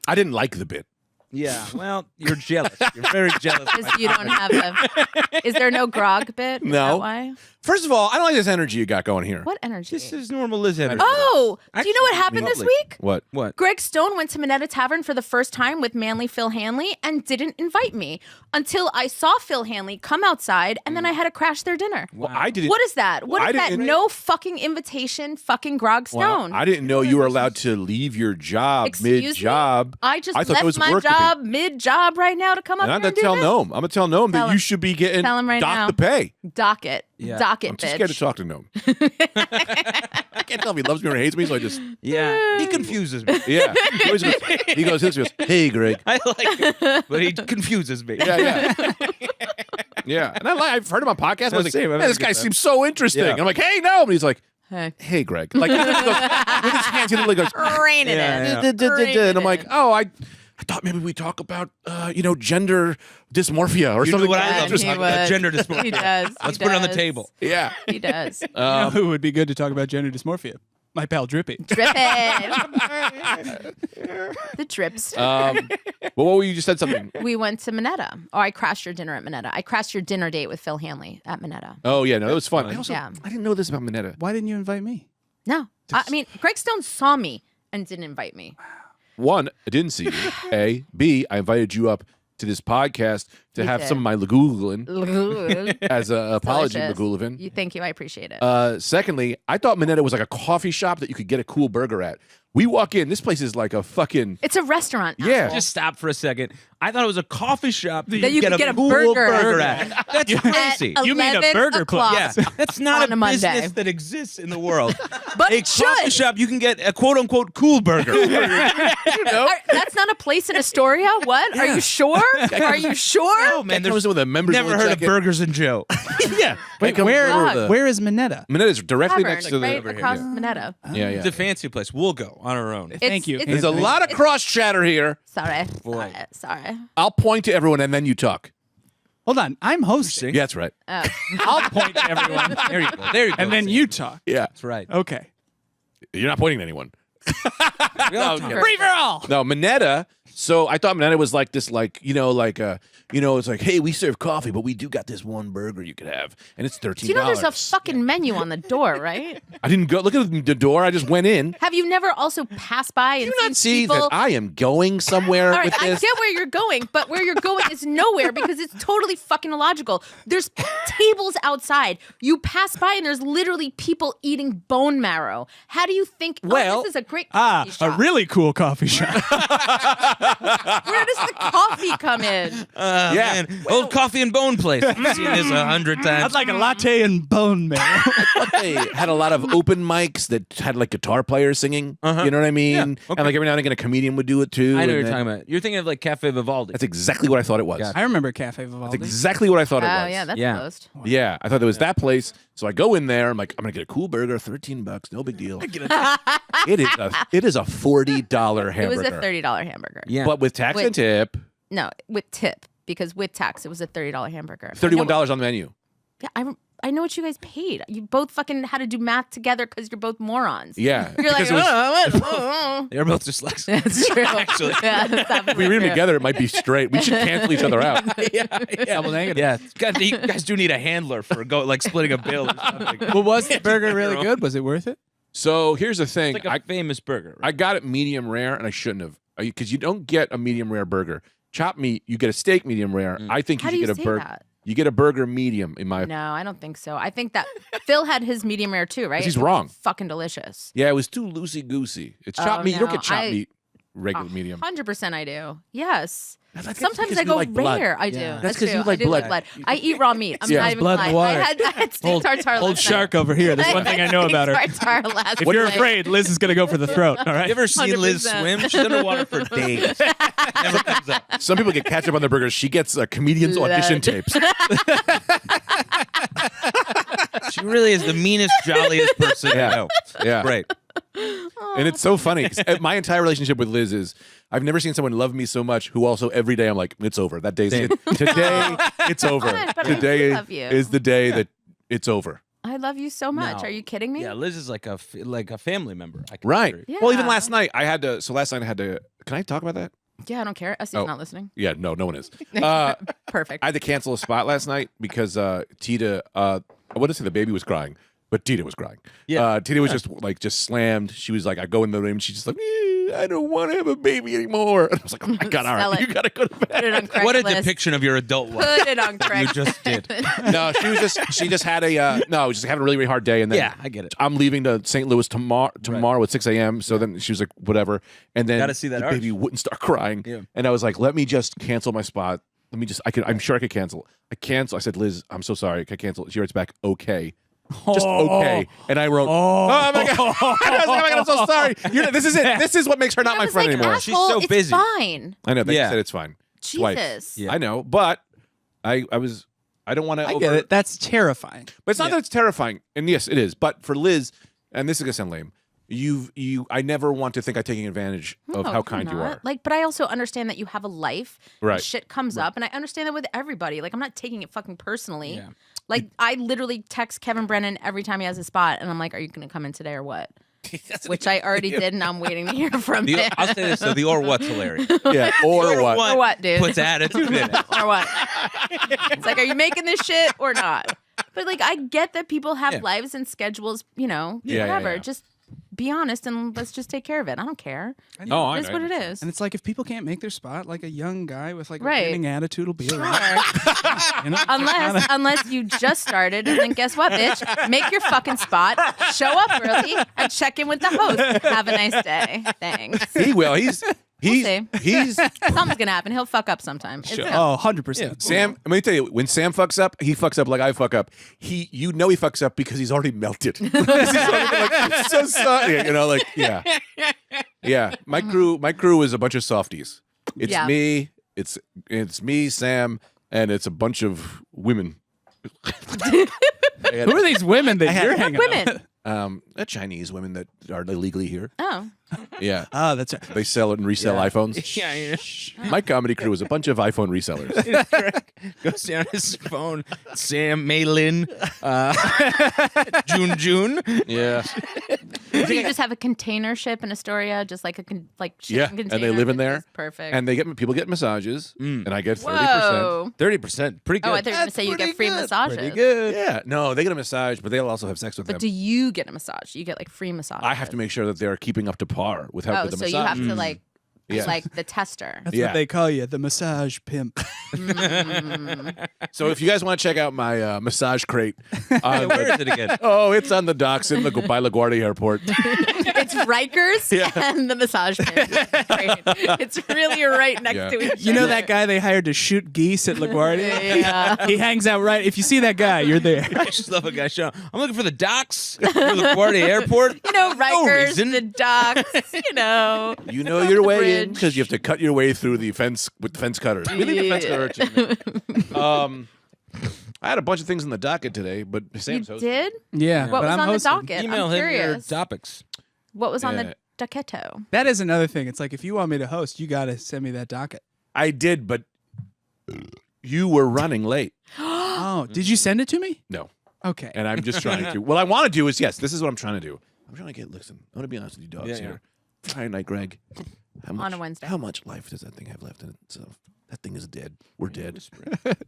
I didn't like the bit. Yeah. Well, you're jealous. You're very jealous. Because you don't have a. Is there no grog bit? Is No. that why? First of all, I don't like this energy you got going here. What energy? This is normal Liz energy. Oh, do you know what Actually, happened this lovely. week? What? What? Greg Stone went to Minetta Tavern for the first time with Manly Phil Hanley and didn't invite me until I saw Phil Hanley come outside, and then I had to crash their dinner. Well, I didn't. What is that? What I is that? didn't- No fucking invitation, fucking Grog Well, Stone. I didn't know you were allowed to leave your job Excuse me? mid-job. I just thought that left was my work to me. job mid-job right now to come up And here I'm gonna and do tell this. Noam. I'm gonna tell Noam Tell that him. you should be getting Tell him right docked now. the pay. Dock it. Yeah. Dock it, I'm too bitch. scared to talk to Noam. I can't tell if he loves me or hates me, so I just Yeah. He confuses me. yeah. He goes, hey, Greg. I like it, but he confuses me. Yeah. Yeah. And I've heard him on podcasts. I was like, Same. man, this guy seems so interesting. Yeah. And I'm like, hey, no. And he's like, Hey. hey, Greg. Like, he goes, with his hands, he literally goes, Rein it Yeah, in. yeah. Rein it and I'm in. like, oh, I thought maybe we talk about, gender dysmorphia or You know something. what I Yeah, love? he Just would. gender dysphoria. He does. Let's He put it on the does. table. Yeah. He does. You know who would be good to talk about gender dysmorphia? My pal Drippy. Drippin'. The drips. Well, what were you just said something? We went to Minetta. Oh, I crashed your dinner at Minetta. I crashed your dinner date with Phil Hanley at Minetta. Oh yeah, no, that was fun. I Yeah. didn't know this about Minetta. Why didn't you invite me? No. I mean, Greg Stone saw me and didn't invite me. One, I didn't see you. A, B, I invited you up to this podcast to have did. some of my Lagulin as an apology, Delicious. Lagulin. Thank you. I appreciate it. Secondly, I thought Minetta was like a coffee shop that you could get a cool burger at. We walk in, this place is like a fucking It's a restaurant. Yeah. asshole. Just stop for a second. I thought it was a coffee shop that you could get a cool burger. at. That's crazy. At You mean a 11 burger o'clock. place. Yeah, that's not On a Monday. business that exists in the world. But a it coffee should. shop, you can get a quote unquote cool burger. That's not a place in Astoria? What? Are you sure? Are you sure? Oh man, That comes there's with a members never only heard of jacket. Burgers and Joe. Yeah. Wait, That comes where with where is Minetta? Minetta's directly Tavern, next to the right over here. across Minetta. Yeah, It's yeah. a fancy place. We'll go on our own. Thank you. There's a lot of cross chatter here. Sorry. Boy. Sorry. I'll point to everyone and then you talk. Hold on, I'm hosting. Yeah, that's right. I'll point to everyone, There you go. There you go. and then you talk. Yeah. That's right. Okay. You're not pointing to anyone. No, Free for all. No, Minetta. So I thought Minetta was like this, like, it's like, hey, we serve coffee, but we do got this one burger you could have, and it's $13. Do you know there's a fucking menu on the door, right? I didn't go look at the door. I just went in. Have you never also passed by and Do you seen not see people? that I am going somewhere All right, with I this? get where you're going, but where you're going is nowhere because it's totally fucking illogical. There's tables outside. You pass by and there's literally people eating bone marrow. How do you think? Well, this is a great coffee a shop. really cool coffee shop. Where does the coffee come in? Yeah. Man, old coffee and bone place. I've seen this 100 times. I'd like a latte and bone marrow. They had a lot of open mics that had like guitar players singing. You know what I mean? Yeah, And okay. like every now and again, a comedian would do it too. I know and what you're then- talking about. You're thinking of like Cafe Vivaldi. That's exactly what I thought it was. I remember Cafe Vivaldi. That's exactly what I thought it Oh was. yeah, that's Yeah. closed. Yeah, I thought it was that place. So I go in there. I'm like, I'm gonna get a cool burger, $13, no big deal. it is a $40 hamburger. It was a $30 hamburger. yeah. but with tax With- and tip, No, with tip because with tax it was a $30 hamburger. $31 on the menu. Yeah, I know what you guys paid. You both fucking had to do math together because you're both morons. Yeah, You're like, because it was- They're both dyslexic. That's true. Actually. Yeah, that's if we absolutely read them true. together, it might be straight. We should cancel each other out. Double negative. Yeah, you guys do need a handler for like splitting a bill or something. Well, was the burger really good? Was it worth it? So here's the thing. It's like a famous burger. I got it medium rare, and I shouldn't have, because you don't get a medium rare burger. Chopped meat, you get a steak medium rare. I think How you do should you get a say burger. that? You get a burger medium, in my No, I don't think so. I think that Phil had his medium rare too, right? He's It was wrong. Fucking delicious. Yeah, it was too loosey goosey. It's chopped meat. You don't no, get chopped I- meat regular medium. 100% I do. Yes. That's Sometimes because I you go like blood. rare. I do. Yeah. That's 'cause true. you like I do blood. I eat raw meat. I'm Yeah. not even Blood in the lying. water. I had steak tartare Old last shark night. over here. There's one thing I know about her. Steak tartare last If you're night. afraid, Liz is going to go for the throat. All right. You ever seen Liz 100%. swim? She's underwater for days. Never comes up. Some people get ketchup on their burgers. She gets comedians' audition Blood. tapes. She really is the meanest, jolliest person Yeah. I know. Yeah. Great. And it's so funny. 'Cause my entire relationship with Liz is I've never seen someone love me so much who also every day I'm like, it's over. That day's it. Today, it's over. But I Today love you. is the day that it's over. I love you so much. No. Are you kidding me? Yeah, Liz is like a family member. I can Right. agree. Well, even Yeah. last night I had to. So last night I had to. Can I talk about that? Yeah, I don't care. Essie's Oh. not listening. Yeah. No one is. Perfect. I had to cancel a spot last night because Tita. I wouldn't say the baby was crying, but Tita was crying. Yeah. Tita was just slammed. She was like, I go in the room. And she's just like, I don't want to have a baby anymore. And I was like, oh my god, all Sell right, it. you gotta go to Put it bed. on Craigslist. What a depiction of your adult life Put it on you Craigslist. just did. No, she just had a just having a really, really hard day. And then Yeah, I get it. I'm leaving to St. Louis tomorrow at 6 a.m. So then she was like, whatever. And then Gotta see that the arch. baby wouldn't start crying. Yeah. And I was like, let me just cancel my spot. I'm sure I could cancel. I cancel. I said, Liz, I'm so sorry. Can I cancel? She writes back, okay. Just okay. And I wrote, oh my God. And I was like, oh my God, I'm so sorry. This is it. This is what makes her not I my was friend like, anymore. She's asshole, so it's busy. fine. I know. They Yeah. said it's fine. Jesus. Twice. Yeah. I know. But I don't want to. I get it. That's terrifying. But it's not that it's terrifying. And yes, it is. But for Liz, and this is going to sound lame, I never want to think I'm taking advantage of No, how you're kind you not. are. Like, but I also understand that you have a life. and Right. shit comes up, and I understand that with everybody. Like, I'm not taking it fucking personally. Yeah. Like, I literally text Kevin Brennan every time he has a spot, and I'm like, "Are you gonna come in today or what?" which I already did, and I'm waiting to hear from him. I'll say this, so the or what's hilarious. Yeah, or what? Or what, dude? Puts attitude in it. Or what? It's like, are you making this shit or not? But like, I get that people have lives and schedules, whatever. yeah. Just be honest and let's just take care of it. I don't care. Oh, I It's know. what it is. And it's like if people can't make their spot, like a young guy with like a Right. winning attitude will be around. Sure. You know? Unless you just started, and then guess what, bitch? Make your fucking spot, show up early, and check in with the host. Have a nice day. Thanks. He will. He's see. Something's gonna happen. He'll fuck up sometime. It's gonna- Oh, 100%. Sam, let me tell you, when Sam fucks up, he fucks up like I fuck up. He fucks up because he's already melted. He's already like, it's so sorry. Yeah. My crew is a bunch of softies. It's Yeah. me, it's me, Sam, and it's a bunch of women. Who are these women that you're hanging out with? Women. Chinese women that are illegally here. Oh. Yeah. Oh, that's right. They sell and resell iPhones. Yeah. My comedy crew is a bunch of iPhone resellers. Goes down his phone. Sam, Maylin, June. Yeah. So you just have a container ship in Astoria, just like shipping Yeah, container. and they live in which there. is perfect. And people get massages, and I get 30%. Whoa. 30%. Pretty good. Oh, I thought you were gonna say you get free massages. Pretty good. Yeah, no, they get a massage, but they'll also have sex with But them. do you get a massage? You get like free massages. I have to make sure that they're keeping up to par with how Oh, good the so massage. you have to like, Yeah. like the tester. That's Yeah. what they call you, the massage pimp. So if you guys want to check out my massage crate, Where is it again? oh, it's on the docks by LaGuardia Airport. It's Rikers and the massage pin. Great. It's really right next Yeah. to each other. You know that guy they hired to shoot geese at LaGuardia? Yeah. He hangs out right. If you see that guy, you're there. I just love a guy showing. I'm looking for the docks for LaGuardia Airport. You know, Rikers, reason. the docks, You know your way in because you have to cut your way through the fence with the fence cutters. We need a fence cutter. I had a bunch of things in the docket today, but You Sam's hosting. did? Yeah, What but was I'm on hosting. the docket? Email I'm him your curious. topics. What was on Yeah. the docketo? That is another thing. It's like if you want me to host, you got to send me that docket. I did, but you were running late. Oh, did you send it to me? No. Okay. And I'm just trying to. What I want to do is, yes, this is what I'm trying to do. I'm trying to listen, I'm going to be honest with you dogs Yeah, here. Friday night, Greg. How much, On a Wednesday. How much life does that thing have left in itself? That thing is dead. We're dead.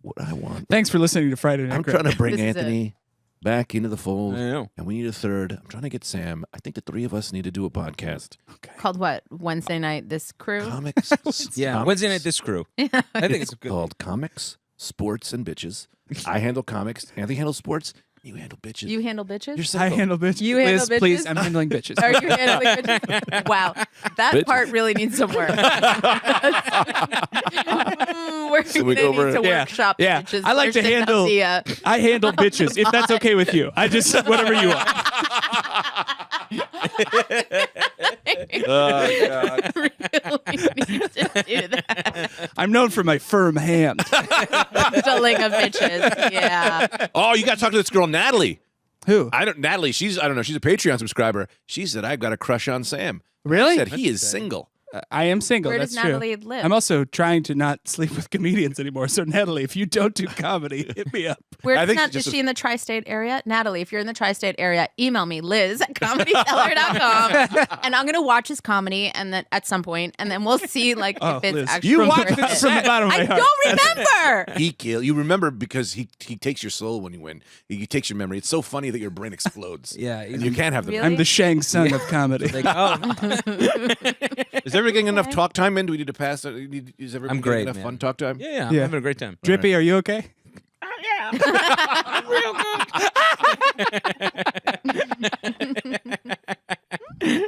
What I want. Thanks for listening to Friday Night. I'm Greg. trying to bring This is Anthony back into the fold. I know. And we need a third. I'm trying to get Sam. I think the three of us need to do a podcast. Called what? Wednesday night, this crew? Comics. Yeah, comics. Wednesday night, this crew. I think it's good. Called Comics, Sports, and Bitches. I handle comics. Anthony handles sports. You handle bitches. You handle bitches? You're I single. handle bitches. You handle Liz, please. bitches? I'm handling bitches. Are you handling bitches? Wow. That Bitches. part really needs some work. We're So we gonna go over- need to Yeah, workshop yeah. bitches I like to first and handle- the, I handle bitches. If that's okay with you, I just whatever you want. Oh, God. really need to do that. I'm known for my firm hand. Handling of bitches. Yeah. Oh, you got to talk to this girl, Natalie. Who? Natalie, I don't know. She's a Patreon subscriber. She said, I've got a crush on Sam. Really? She said he is single. I am single. Where That's does true. Natalie live? I'm also trying to not sleep with comedians anymore. So Natalie, if you don't do comedy, hit me up. Where I think is just she in the tri-state area? Natalie, if you're in the tri-state area, email me, liz@comedycellar.com. And I'm going to watch his comedy and then at some point, and then we'll see like if it's Liz, actually you worth watched it from the bottom of my I heart. don't remember. You remember because he takes your soul when you win. He takes your memory. It's so funny that your brain explodes. Yeah, And you can't have the Really? I'm the Shang Tsung of comedy. Like, oh, Is everybody getting enough talk time in? Do we need to pass it? Is everybody I'm great, getting enough man. fun talk time? yeah, I'm Yeah. having a great time. Drippy, are you okay?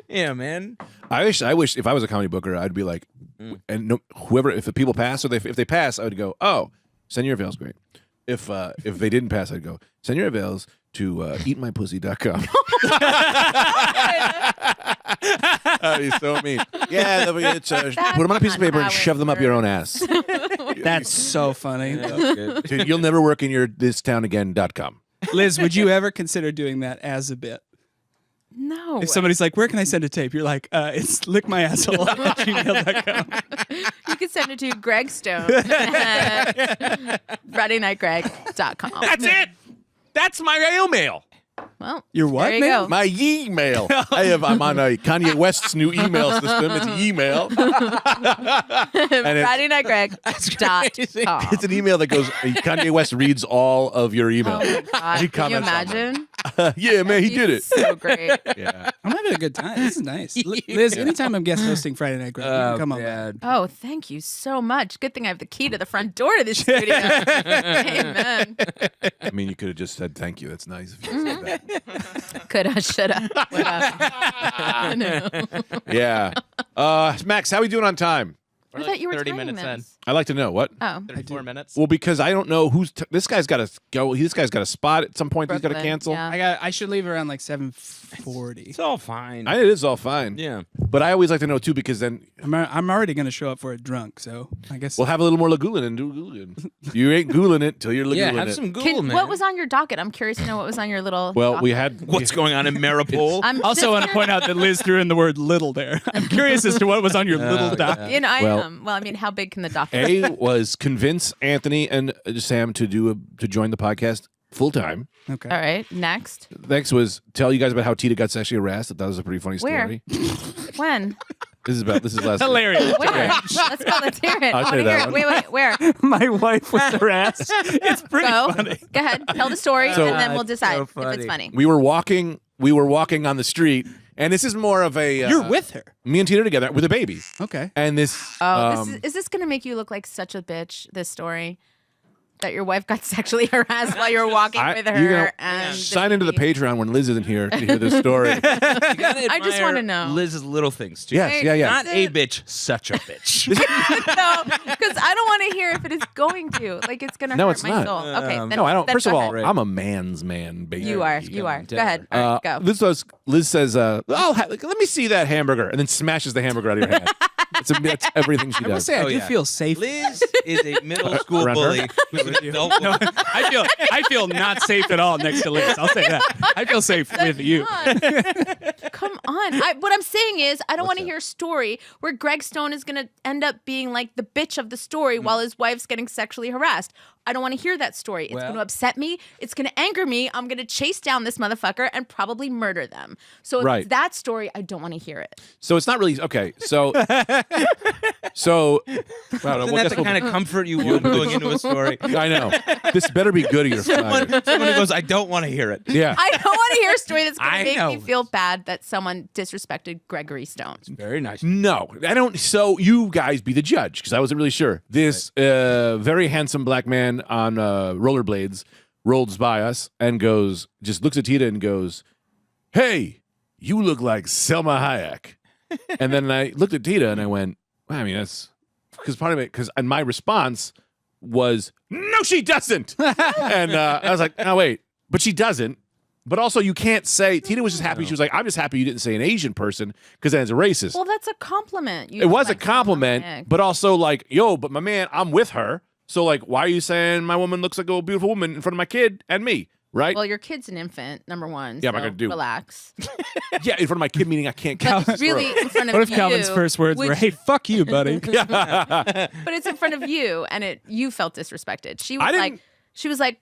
Yeah, man. I wish if I was a comedy booker, I'd be like, and no, whoever, if the people pass or if they pass, I would go, oh, send your avails, great. If they didn't pass, I'd go, send your avails to eatmypussy.com. He's so mean. Yeah, it's, put them on a piece of paper not and how shove it them up your own ass. That's so funny. Dude, you'll never work in your thistownagain.com. Liz, would you ever consider doing that as a bit? No. If somebody's like, where can I send a tape? You're like, it's lick my asshole at gmail.com. You can send it to Greg Stone at FridayNightGreg.com. That's it. That's my AO mail. Well, Your what, there you man? go. My email. I'm on Kanye West's new email system. It's email. Friday Night Greg. .com. It's an email that goes. Kanye West reads all of your email. Oh my God. He Can you comments on imagine? Yeah, man, he did it. So great. Yeah. I'm having a good time. This is nice. Liz, anytime I'm guest hosting Friday Night Greg, you can come on. man. Oh, thank you so much. Good thing I have the key to the front door to this studio. Amen. I mean, you could have just said thank you. That's nice if you said that. Coulda, shoulda, woulda. No. Yeah. Max, how we doing on time? I thought you were 30 timing minutes in. this. I'd like to know what. Oh. 34 minutes. Well, because I don't know who's this guy's got to go. This guy's got a spot at some point. He's got to Brooklyn, cancel. yeah. I should leave around like 7:40. It's all fine. It is all fine. Yeah. But I always like to know too, because then I'm already gonna show up for it drunk, so I guess we'll have a little more Lagooling and do Lagooling. You ain't gooling it till you're Lagooling Yeah, have it. some Google, man. What was on your docket? I'm curious to know what was on your little. Well, docket. we had What's going on in Maripol? I'm also just want to gonna- point out that Liz threw in the word little there. I'm curious as to what was on your little doc. You know, I Well- am. Well, I mean, how big can the docket be? A was convince Anthony and Sam to join the podcast full time. Okay. All right, next. Next was tell you guys about how Tita got sexually harassed. That was a pretty funny Where? story. When? This is last Hilarious. Where? Let's go. Let's hear it. I'll I tell you want to hear that it. one. Wait, where? My wife was harassed. It's pretty Go. funny. Go ahead. Tell the story, So- and then we'll decide so if funny. it's funny. We were walking on the street, and this is more of a You're with her. me and Tita together with a baby. Okay. And this Oh, is this going to make you look like such a bitch, this story? That your wife got sexually harassed while you were walking with you're her. gonna And sign into the Patreon when Liz isn't here to hear this story. I just want wanna know. Liz's little things too. Yes, yeah. Not a bitch, such a bitch. No, because I don't want to hear if it is going to. Like, it's going to No, hurt it's my not. soul. Okay, then, No, I don't. then First of go all, ahead. I'm a man's man, baby. You are. Go ahead. All right, go. Liz says, let me see that hamburger, and then smashes the hamburger out of your hand. That's everything she I will does. say I Oh, do yeah. feel safe. Liz is a middle school Around her? bully. with adult No, I feel not safe at all next to Liz. I'll say that. I feel safe with you. Come on. What I'm saying is, I don't want to hear a story where Greg Stone is going to end up being like the bitch of the story while his wife's getting sexually harassed. I don't want to hear that story. It's going to upset me. It's going to anger me. I'm going to chase down this motherfucker and probably murder them. So if Right. it's that story, I don't want to hear it. So it's not really okay. So, I don't know, Isn't well, that guess the we'll- kind of comfort you want going into a story? I know. This better be good or you're fired. Someone who goes, I don't want to hear it. Yeah. I don't want to hear a story that's going I to make me know. feel bad that someone disrespected Gregory Stone. Very nice. No, I don't. So you guys be the judge because I wasn't really sure. This very handsome black man on rollerblades rolls by us and just looks at Tita and goes, "Hey, you look like Selma Hayek." And then I looked at Tita and I went, well, I mean, that's because part of it, and my response was, "No, she doesn't." And I was like, "Oh, wait, but she doesn't." But also, you can't say Tina was just happy. She was like, "I'm just happy you didn't say an Asian person because then it's a racist." Well, that's a compliment. You It was a like compliment, Selma Hayek. but also like, yo, but my man, I'm with her. So like, why are you saying my woman looks like a beautiful woman in front of my kid and me? Right? Well, your kid's an infant, number one. Yeah, so what am I gonna do? Relax. Yeah, in front of my kid, meaning I can't count. But really, in front of What if you. Calvin's first words were, which- "Hey, fuck you, buddy"? But it's in front of you, and you felt disrespected. She was I like, didn't-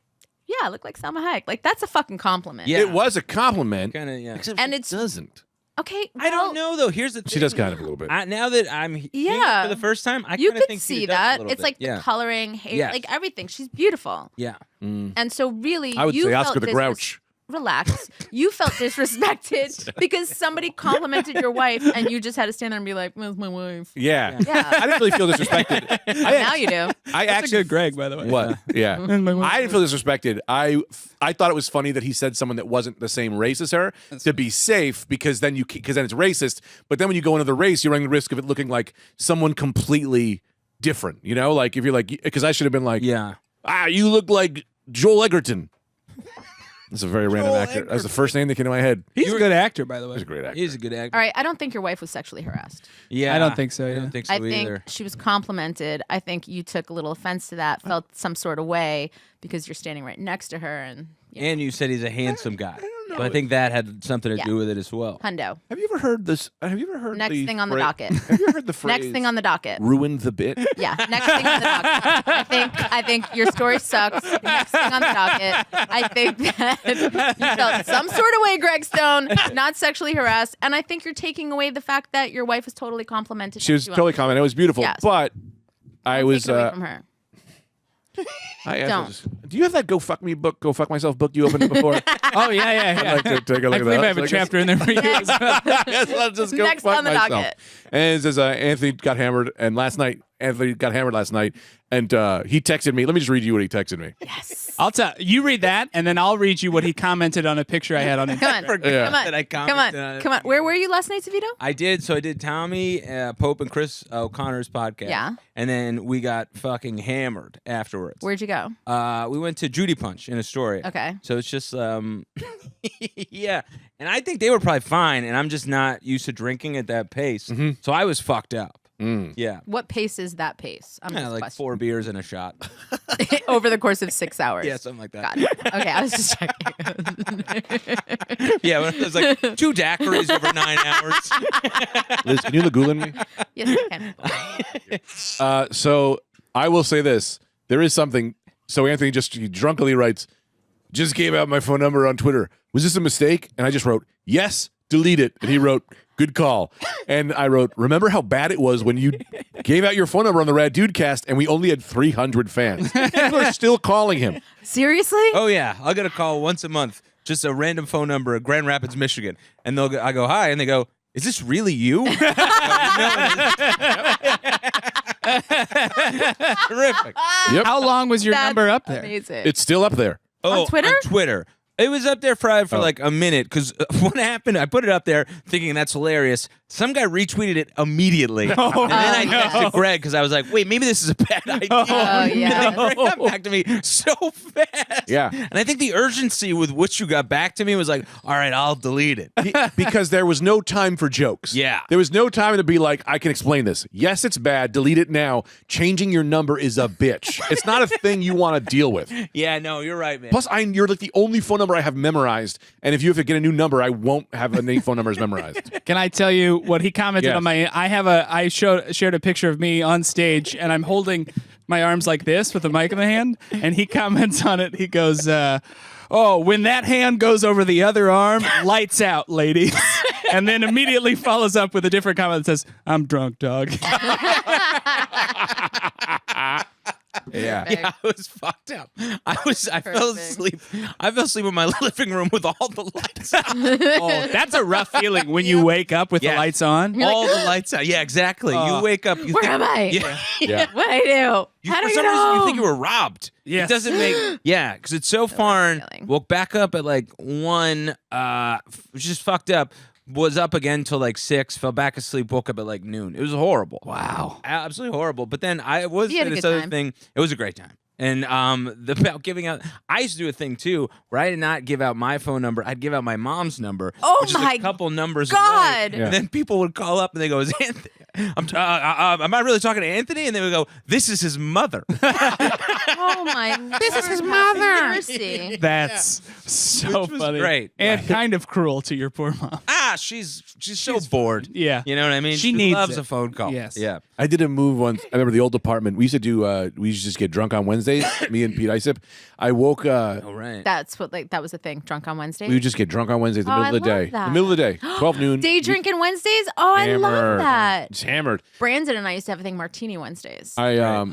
yeah, I look like Salma Hayek. Like, that's a fucking compliment. Yeah. It was a compliment, Kind of, yeah. except And she it's- doesn't. Okay. I don't know though. Here's the thing. She does kind of a little bit. Now that I'm hearing Yeah. it for the first time, I You kind of could think see she does a that. little It's bit. like yeah. the coloring, hair, Yes. like everything. She's beautiful. Yeah. And so really, I would you say felt Oscar the Grouch. Relax. You felt disrespected because somebody complimented your wife, and you just had to stand there and be like, "That's my wife." Yeah. Yeah. I didn't really feel disrespected. Now you do. I That's a actually good Greg, by the way. What? Yeah. And my wife- I didn't feel disrespected. I thought it was funny that he said someone that wasn't the same race as her to be safe because then it's racist. But then when you go into the race, you're running the risk of it looking like someone completely different. You know, like if you're like, because I should have been like, Yeah. you look like Joel Egerton. That's a very random actor. That was the first name that came to my head. He's a good actor, by the way. He's a great actor. He's a good actor. All right. I don't think your wife was sexually harassed. Yeah. I don't think so, I yeah. don't think so I think either. she was complimented. I think you took a little offense to that, felt some sort of way because you're standing right next to her, and And you said he's a handsome guy. But I think that had something to Yeah. do with it as well. Hundo. Have you ever heard this? Have you ever heard Next the thing on the phra- docket. Have you ever heard the phrase? Next thing on the docket. Ruined the bit. Yeah, next thing on the docket. I think your story sucks. Next thing on the docket. I think that you felt some sort of way, Greg Stone, not sexually harassed, and I think you're taking away the fact that your wife was totally complimented. She was you on totally it. commenting. It was beautiful, Yes. but I was. Take it away from her. I asked her Don't. just- do you have that Go Fuck Me book? Go Fuck Myself book you opened it before? Oh yeah. I'd like to take a look I at believe that. I have a Like, chapter in there for you. yes, let's just go Next fuck on the myself. docket. And it says Anthony got hammered, and Anthony got hammered last night, and he texted me. Let me just read you what he texted me. Yes. I'll tell you. Read that, and then I'll read you what he commented on a picture I had on Instagram. Come on. Yeah. Come on. That I Come commented on. on it. Come on. Where were you last night, DeVito? I did. So I did Tommy, Pope, and Chris O'Connor's podcast. Yeah. And then we got fucking hammered afterwards. Where'd you go? We went to Judy Punch in Astoria. Okay. So it's just, yeah. And I think they were probably fine, and I'm just not used to drinking at that pace. Mm-hmm. So I was fucked up. Yeah. What pace is that pace? I'm Yeah, just like questioning. 4 beers and a shot. Over the course of 6 hours. Yeah, something like that. Got it. Okay, I was just checking. Yeah, it was like 2 daiquiris over 9 hours. Liz, can you Lagoolan me? Yes, I can. So I will say this: there is something. So Anthony he drunkenly writes, "Just gave out my phone number on Twitter. Was this a mistake?" And I just wrote, "Yes, delete it." And he wrote, "Good call." And I wrote, "Remember how bad it was when you gave out your phone number on the Rad Dude cast and we only had 300 fans? People are still calling him." Seriously? Oh, yeah. I'll get a call once a month, just a random phone number at Grand Rapids, Michigan. And I go, "Hi." And they go, "Is this really you?" Terrific. Yep. How long was your That's number up there? Amazing. It's still up there. Oh, On Twitter? On Twitter. It was up there for Oh. like a minute because what happened, I put it up there thinking that's hilarious. Some guy retweeted it immediately. and then I texted Greg because I was like, wait, maybe this is a bad idea. Oh, yeah. And then Greg got back to me so fast. Yeah. And I think the urgency with which you got back to me was like, all right, I'll delete it. Because there was no time for jokes. Yeah. There was no time to be like, I can explain this. Yes, it's bad. Delete it now. Changing your number is a bitch. It's not a thing you want to deal with. Yeah, no, you're right, man. Plus, you're like the only phone number I have memorized. And if you have to get a new number, I won't have any phone numbers memorized. Can I tell you what he commented Yes. on my? I shared a picture of me on stage, and I'm holding my arms like this with the mic in the hand, and he comments on it. He goes, "Oh, when that hand goes over the other arm, lights out, ladies." And then immediately follows up with a different comment that says, "I'm drunk, dog." Yeah. Yeah, I was fucked up. I fell asleep. I fell asleep in my living room with all the lights out. Oh, that's a rough feeling when you wake up with Yeah. the lights on. All the lights out. Yeah, exactly. You wake up. You Where think, am I? Yeah. Yeah. What I do? How do For I some get reason, you home? think you were robbed. Yes. It doesn't make. Yeah, because it's so far. feeling. Woke back up at like 1. Just fucked up. Was up again till like 6. Fell back asleep. Woke up at like noon. It was horrible. Wow. Absolutely horrible. But then I was You had a this good other time. thing. It was a great time. And about giving out, I used to do a thing too where I did not give out my phone number. I'd give out my mom's number, Oh which is my a couple numbers God. away. And then people would call up and they go, "Is Anthony? Am I really talking to Anthony?" And they would go, "This is his mother." Oh my! This is his mother. Mercy. That's so Which was funny. great. And kind of cruel to your poor mom. She's so bored. Yeah. You know what I mean? She needs loves it. a phone call. Yes. Yeah. I did a move once. I remember the old department. We used to do. We used to just get drunk on Wednesdays. Me and Pete Isip. I woke. All right. That's what that was the thing. Drunk on Wednesday. We would just get drunk on Wednesdays in the Oh, middle of the I love day. that. The middle of the day, 12 noon. Day drinking Wednesdays. Oh, I love Hammered. that. Just hammered. Brandon and I used to have a thing, Martini Wednesdays. Yeah,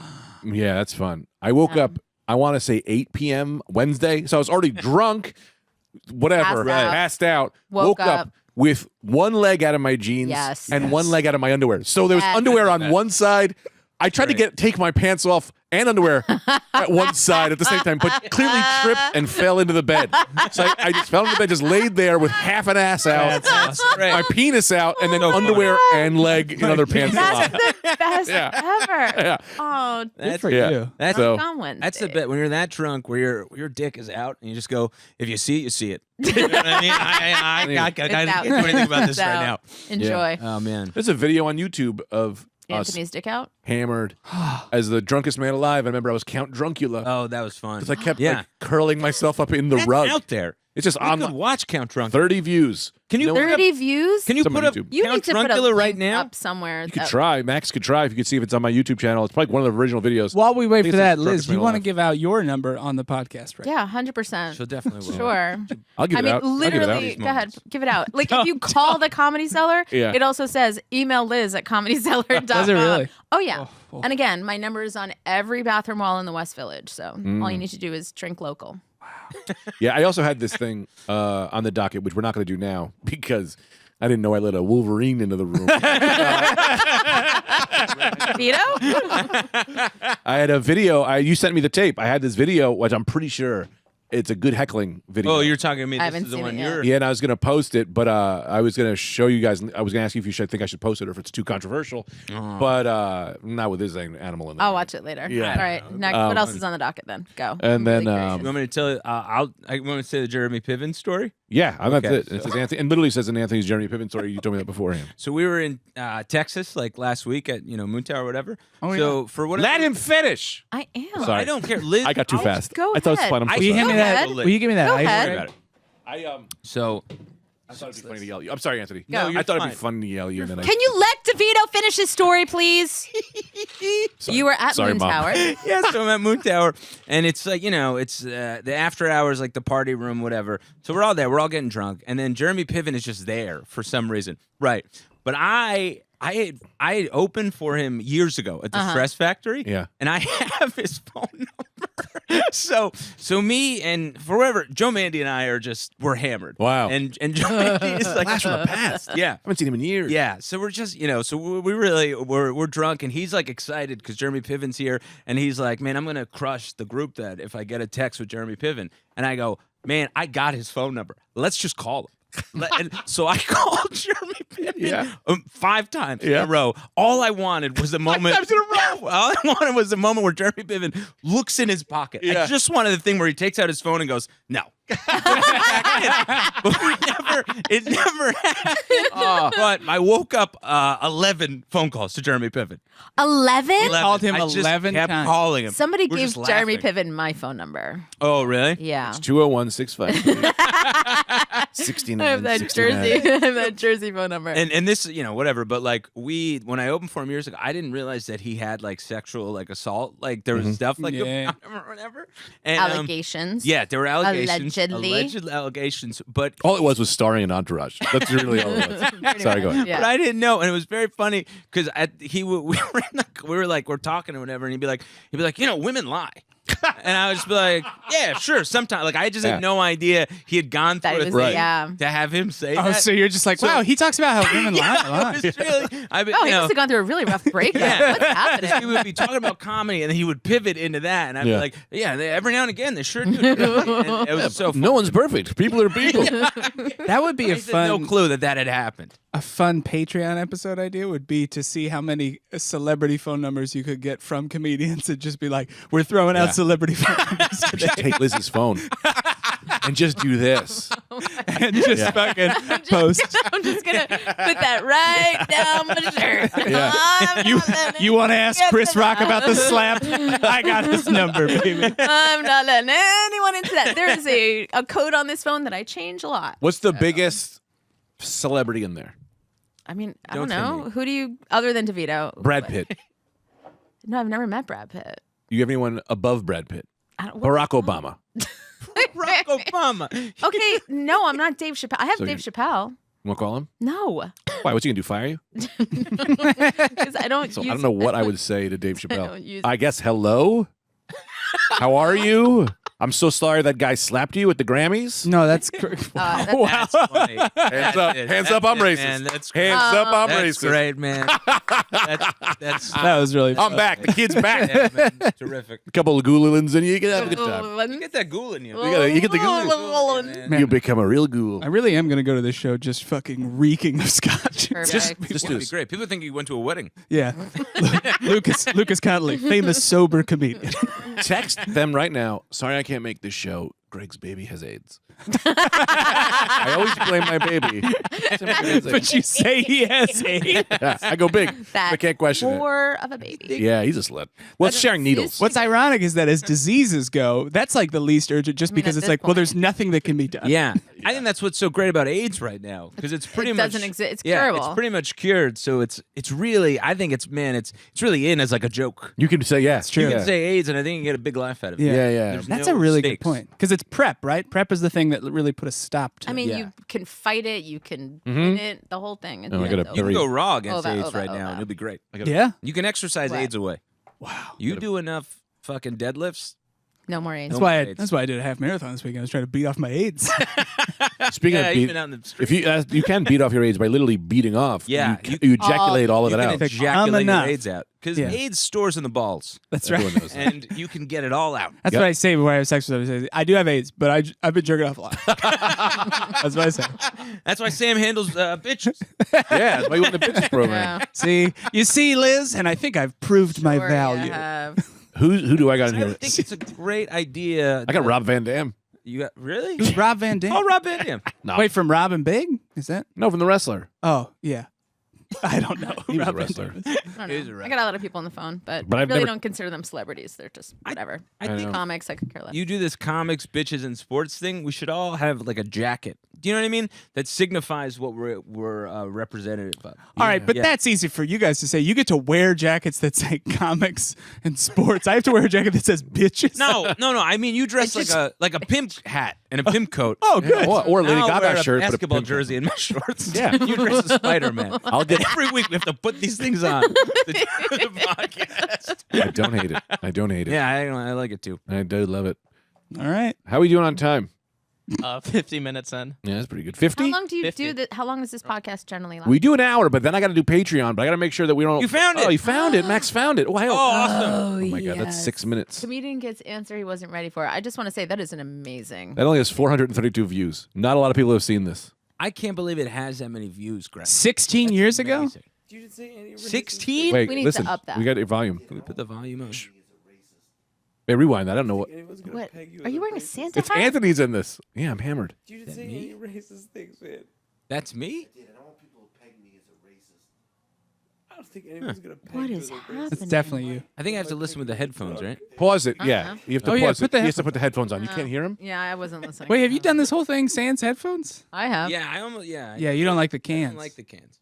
that's fun. I woke up. I want to say 8 p.m. Wednesday, so I was already drunk. Whatever, Passed out. passed out. Woke Woke up with one leg out of my jeans Yes. and one leg out of my underwear. So there was Yes. underwear on one side. I tried to take my pants off and underwear at one side at the same time, but clearly tripped and fell into the bed. So I just fell into the bed, just laid there with half an ass out, my penis out, and then underwear and leg in other pants That's off. the best ever. Yeah. Oh, That's for Yeah. you. That's So- on Wednesday. That's the bit when you're that drunk where your dick is out and you just go, if you see it, you see it. You know what I mean? I can't out. do anything about this It's right out. now. Enjoy. Oh man. There's a video on YouTube of us. Anthony's dick out. hammered, as the drunkest man alive. I remember I was Count Druncula. Oh, that was fun. Because I kept yeah. like curling myself up in the That's rug. out there. It's just You on could watch Count Druncula. 30 views. Can you No- put up, 30 views? Can you Some on put up YouTube. You Count need to put a Druncula right link now? up somewhere. You could try. Max could try if you could see if it's on my YouTube channel. It's probably one of the original videos. While we wait I think for it's that, the Liz, drunkest you man want to alive. give out your number on the podcast, right? Yeah, 100%. She'll definitely will. Sure. I'll give I it mean, out. I'll give it out. literally, go ahead, give it out. Like, if you call the Comedy Cellar, Yeah. it also says email Liz at comedycellar.com. Does it really? Oh, yeah. Oh. And again, my number is on every bathroom wall in the West Village. So Mm. all you need to do is drink local. Yeah, I also had this thing on the docket, which we're not going to do now because I didn't know I let a Wolverine into the room. Vito? I had a video. You sent me the tape. I had this video, which I'm pretty sure it's a good heckling video. Oh, you're talking to me. I This haven't is the seen one it yet. you're. Yeah, and I was going to post it, but I was going to show you guys. I was going to ask you if you should think I should post it or if it's too controversial. But not with this animal in there. I'll watch it later. Yeah. All right. Next, what else is on the docket then? Go. And then, You want me to tell you? I want to say the Jeremy Piven story. Yeah, that's Okay, it. And it says Anthony, and literally says in Anthony's Jeremy Piven story. You told me that beforehand. So we were in Texas like last week at Moon Tower or whatever. Oh, so for what Let him finish. I am. Sorry. I don't care. Liz, I got too I'll- fast. go I thought it was ahead. fun. I'm I- so Will you hand sorry. me Go that? ahead. Will you give me that? Go ice ahead. cream? About it. I So thought it'd be funny to yell at you. I'm sorry, Anthony. No, I you're thought it'd be fine. fun to yell at you. And then Can you let DeVito finish his story, please? Sorry. You were at Sorry, Moon Mom. Tower. yeah, so I'm at Moon Tower, and it's like it's the after hours, like the party room, whatever. So we're all there, we're all getting drunk, and then Jeremy Piven is just there for some reason, right? But I had opened for him years ago at the Stress Factory, Yeah. and I have his phone number. so me and for whatever Joe Mandy and I we're hammered. Wow. and Joe Mandy is like Blast from the past. yeah. I haven't seen him in years. Yeah, so we're just so we really we're drunk, and he's like excited because Jeremy Piven's here, and he's like, man, I'm gonna crush the group that if I get a text with Jeremy Piven, and I go, man, I got his phone number. Let's just call him. And so I called Jeremy Piven 5 times in a row. All I wanted was a moment. 5 times in a row. All I wanted was a moment where Jeremy Piven looks in his pocket. I just wanted the thing where he takes out his phone and goes, no. But it never happened. But I woke up 11 phone calls to Jeremy Piven. 11? Called him I just 11 kept times. calling him. Somebody We're gave just Jeremy laughing. Piven my phone number. Oh, really? Yeah. 201-653. I 69. have that 69. Jersey. I have that Jersey phone number. And this, whatever, but like when I opened for him years ago, I didn't realize that he had like sexual like assault, like there was stuff like Yeah. about him or whatever. And, Allegations. yeah, there were allegations, Allegedly. alleged allegations, but All it was starring in Entourage. That's really all it was. Pretty Sorry, much, go ahead. yeah. But I didn't know, and it was very funny because we're talking or whatever, and he'd be like, women lie, and I would just be like, yeah, sure, sometimes. Like I just Yeah. had no idea he had gone That through was- a thing yeah. to have him say Oh, that. so you're just like, wow, he talks about how women lie a lot. It was really, I mean, Oh, he must have gone through a really rough breakup. Yeah. What's happening? he would be talking about comedy, and then he would pivot into that, and I'd be Yeah. like, yeah, every now and again they sure do. And it was so fun. No one's perfect. People are people. That would be I a had no fun, clue that had happened. a fun Patreon episode idea would be to see how many celebrity phone numbers you could get from comedians and just be like, we're throwing out celebrity phone numbers today. Just take Liz's phone and just do this. And just fucking post. I'm just going to put that right down my shirt. Yeah. I'm You, not letting you want to ask get Chris to Rock that. about the slap? I got his number, baby. I'm not letting anyone into that. There is a code on this phone that I change a lot. What's the biggest celebrity in there? I mean, I Don't don't tell know. me. Who do you, other than DeVito? Brad Pitt. No, I've never met Brad Pitt. You have anyone above Brad Pitt? I don't, Barack Obama. Barack Obama. Okay, no, I'm not Dave Chappelle. I have So Dave you- Chappelle. You want to call him? No, Why? What's he gonna do? Fire you? because I don't. So use, I don't know what I would say to Dave don't Chappelle. use- I guess hello. How are you? I'm so sorry that guy slapped you at the Grammys. No, that's that's- That's funny. Hands up, That's I'm it, racist. man. That's Hands up, I'm That's racist. great, man. That's that was really I'm back. The kid's back. yeah, man. Terrific. A couple of goolins and you can have a good time. You get that ghoul in you. You get the ghoul. Man. You become a real ghoul. I really am gonna go to this show just fucking reeking of scotch. Perfect. Just It'd do be this. great. People think you went to a wedding. Yeah, Lucas Connolly, famous sober comedian. Text them right now. Sorry, I can't make this show. Greg's baby has AIDS. I always blame my baby. But you say he has AIDS. Yeah, I go big. That I can't question it. more of a baby. Yeah, he's a slut. Well, it's sharing needles. What's ironic is that as diseases go, that's like the least urgent, just because at it's this like, well, point. there's nothing that can be done. Yeah. I think that's what's so great about AIDS right now because it's pretty much doesn't exist. It's yeah, curable. it's pretty much cured. So it's really I think it's really in as like a joke. You can say, yeah. It's true. You Yeah. can say AIDS, and I think you can get a big laugh out of it. Yeah. Yeah. There's That's no a really stakes. good point because it's PrEP, right? PrEP is the thing that really put a stop to. I mean, Yeah. you can fight it. You can win it. The whole thing. Oh, I got a You can Very- go raw against Over, AIDS over, right now, over. and it'll be great. yeah. You can exercise What? AIDS away. Wow. You do enough fucking deadlifts. No more AIDS. That's why. AIDS. That's why I did a half marathon this weekend. I was trying to beat off my AIDS. Speaking Yeah, of you've beat, been out in the if you can beat off your AIDS by literally beating off. Yeah, You ejaculate all of You it can out. ejaculate your enough. AIDS out because Yeah. AIDS stores in the balls, That's Everyone right. knows that. and you can get it all out. That's Yep. what I say before I have sex with somebody. I do have AIDS, but I've been jerking off a lot. That's what I say. That's why Sam handles bitches. Yeah, that's why you won the bitches program. Yeah. See, you see, Liz, and I think I've proved my Sure, value. you have. Who do I got in I here? think it's a great idea. I got Rob Van Dam. You got really? Who's Rob Van Dam? Oh, Rob Van Dam. No, Wait, from Robin Big? Is that? no, from the wrestler. Oh, yeah. I don't know. who He was a Rob Van wrestler. Dam is. I don't He's know. a I got a lot of people on the phone, but, But I I've really never- don't consider them celebrities. They're just whatever. I think Comics, I could care less. you do this comics, bitches, and sports thing. We should all have like a jacket. Do you know what I mean? That signifies what we're representative of. All right, but Yeah. that's easy for you guys to say. You get to wear jackets that say comics and sports. I have to wear a jacket that says bitches. No. I mean, you dress like a pimp hat and a pimp coat. Oh, good. Yeah, or a Lady I'll wear Gaga a shirt. put a basketball pimp- jersey and my shorts. Yeah. you dress as Spider-Man. I'll get. Every week we have to put these things on. The podcast. I don't hate it. I don't hate it. Yeah, I like it too. I do love it. All right. How are we doing on time? 50 minutes in. Yeah, that's pretty good. 50? How long do you 50. do that? How long does this podcast generally last? We do an hour, but then I got to do Patreon. But I got to make sure that we don't. You found it. Oh, you found it. Max found it. Wow. Oh, awesome. Oh my God, that's 6 minutes. Comedian gets answer he wasn't ready for. I just want to say that is an amazing. That only has 432 views. Not a lot of people have seen this. I can't believe it has that many views, Greg. 16 years ago? Amazing. 16? Wait, We need to listen. up that. We got your volume. Can we put the volume on? Hey, rewind. I don't know what. What? Are you wearing a Santa It's hat? Anthony's in this. Yeah, I'm hammered. That's me? What is happening? It's definitely you. I think I have to listen with the headphones, right? Pause it. Yeah, you have to Oh, yeah, pause put it. the He has to put the headphones on. You can't hear him. Yeah, I wasn't listening. Wait, have you done this whole thing sans headphones? I have. Yeah, I almost, yeah. Yeah, you don't like the I cans. don't like the cans.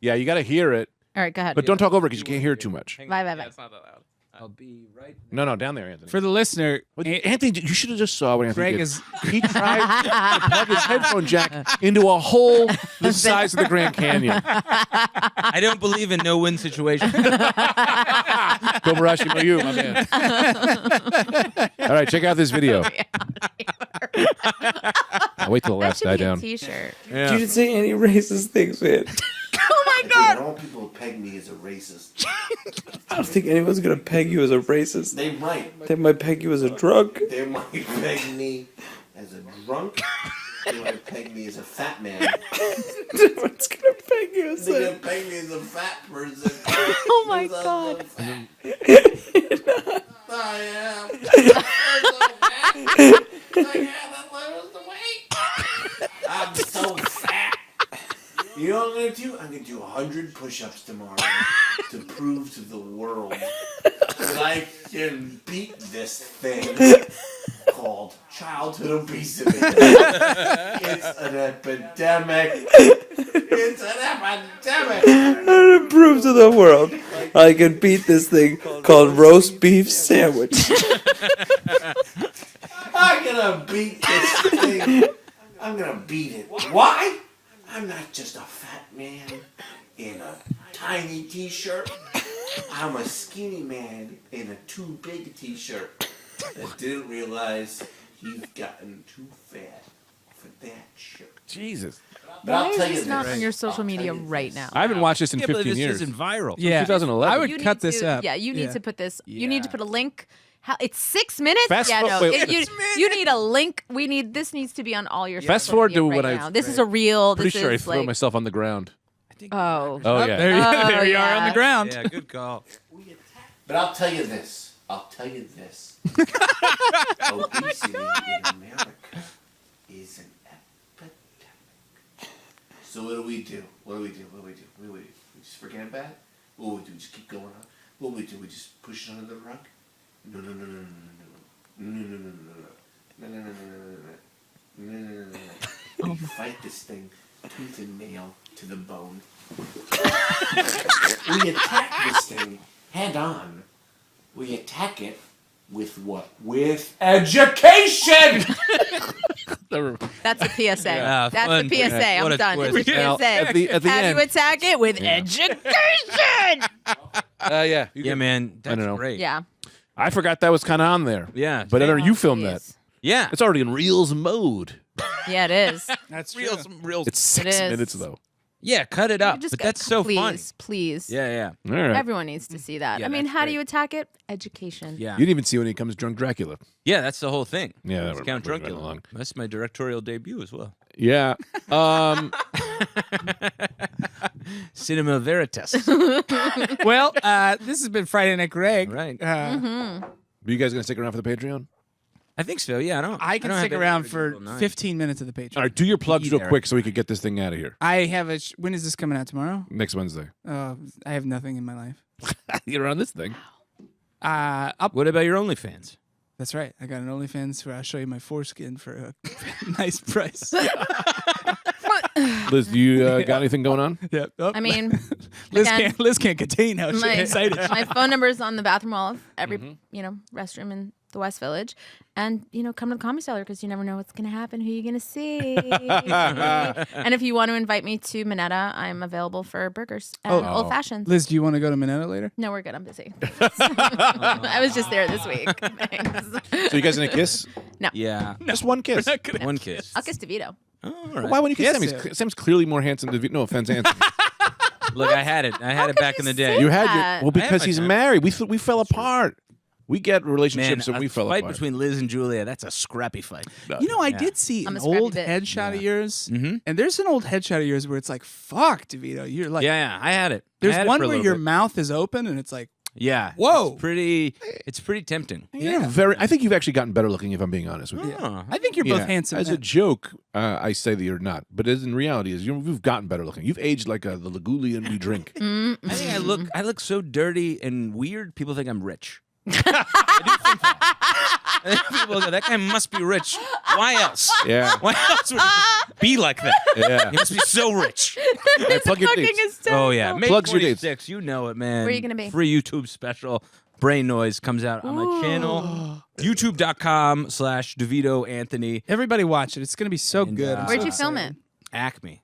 Yeah, you got to hear it, All right, go ahead. but don't talk over it because you can't hear it too much. Bye, bye, bye. It's not that loud. I'll be right. No, down there, Anthony. For the listener, Anthony, you should have just saw what Anthony Greg did. is He tried to plug his headphone jack into a hole the size of the Grand Canyon. I don't believe in no-win situations. Go Marashi, no you, my man. All right, check out this video. I'll wait till the That last should die be a down. T-shirt. You didn't say any racist things, man. Oh my I God! don't want people to peg me as a racist. I don't think anyone's gonna peg you as a racist. They might. They might peg you as a drunk. They might peg me as a drunk. They might peg me as a fat man. Everyone's gonna peg you as They're a. gonna peg me as a fat person. Oh my God! I am. I'm so fat. You know what I'm gonna do? I'm gonna do 100 push-ups tomorrow to prove to the world that I can beat this thing called childhood obesity. It's an epidemic. It's an epidemic. I'm gonna prove to the world I can beat this thing called roast beef sandwich. I'm gonna beat this thing. I'm gonna beat it. Why? I'm not just a fat man in a tiny t-shirt. I'm a skinny man in a too big t-shirt that didn't realize he's gotten too fat for that shirt. Jesus. But Why I'll is tell you this not this. on your social I'll media tell you right this. now? I haven't watched this in I can't believe 15 this years. isn't viral. Yeah. 2011. I would You cut need this to- up. Yeah, you need Yeah. to put this. You need to put a link. How, it's 6 minutes. Fast yeah, fo- no. wait, You need a link. This needs to be on all your. Fast social forward media to right when I- now. This is a real. Pretty This sure I is threw like. myself on the ground. Oh. Oh, yeah. There, there you are on yeah. the ground. Yeah, good call. But I'll tell you this. Obesity in America is an epidemic. So what do we do? We just forget about it? What do we do? Just keep going on? What do? We just push it under the rug? No. We fight this thing tooth and nail to the bone. We attack this thing head on. We attack it with what? With education! That's a PSA. Yeah, That's fun. a PSA. What I'm a done. twist. It's a Now, PSA. at the How do end- you attack it? With education! Yeah. Yeah, man. That's know. great. Yeah. I forgot that was kind of on there. Yeah. But I don't know, you filmed that. Jeez. Yeah. It's already in Reels mode. Yeah, it is. That's real, true. some real. It's 6 is. minutes, though. Yeah, cut it up. You just But got- that's so please, fun. Please. Yeah. All right. Everyone needs to see that. Yeah, I mean, that's how do great. you attack it? Education. Yeah. You didn't even see when he comes drunk Dracula. Yeah, that's the whole thing. Yeah, It's that Count was right Dracula. along. That's my directorial debut as well. Yeah. Cinema Veritas. Well, this has been Friday Night Greg. Right. Are you guys going to stick around for the Patreon? I think so. Yeah, I can don't stick have around anything to for do till 9. 15 minutes of the Patreon. All right, do your plugs real there. quick so we could get this thing out of here. I have a. When is this coming out tomorrow? Next Wednesday. I have nothing in my life. You're on this thing. What about your OnlyFans? That's right. I got an OnlyFans where I'll show you my foreskin for a nice price. Liz, do you got anything going on? Yeah. Oh, I mean, Liz again, can't contain how she's excited. my phone number is on the bathroom wall of every Mm-hmm. restroom in the West Village, and come to the Comedy Cellar because you never know what's gonna happen, who you're gonna see. And if you want to invite me to Minetta, I'm available for burgers and old fashions. Liz, do you want to go to Minetta later? No, we're good. I'm busy. I was just there this week. Thanks. So you guys going to kiss? Yeah. Just one kiss. One kiss. I'll kiss DeVito. Oh, all right. Why wouldn't you kiss Kiss Sam? him. Sam's clearly more handsome than No offense, Anthony. Look, I had it. I had it could back you in the say day. You had that? your... Well, because my he's time. married. We fell apart. We get Man, relationships and a we fell fight apart. between Liz and Julia, that's a scrappy fight. You know, I did see I'm an a scrappy old bitch. headshot of yours, Mhm. and there's an old headshot of yours where it's like, "Fuck, DeVito." You're like, Yeah, I had it. I There's had it one for a where little your bit. mouth is open, and it's like, Yeah. Whoa. It's pretty tempting. You're very. I think you've actually gotten better looking, if I'm being honest with you. Oh. I think you're both handsome. As a men. joke, I say that you're not, but as in reality, you've gotten better looking. You've aged like the Lagulian we drink. I think I look so dirty and weird. People think I'm rich. I do think that. I think people go, that guy must be rich. Why else? Yeah, Why else would he be like that? yeah. He must be so rich. Hey, plug your Fucking dates. hysterical. Oh yeah, May Plugs your dates. 26, you know it, man. Where are you gonna be? Free YouTube special. Brain Noise comes out on my channel. YouTube.com/DeVito Anthony. Everybody watch it. It's gonna be so And, good. I'm Where'd so you film excited. it? Acme.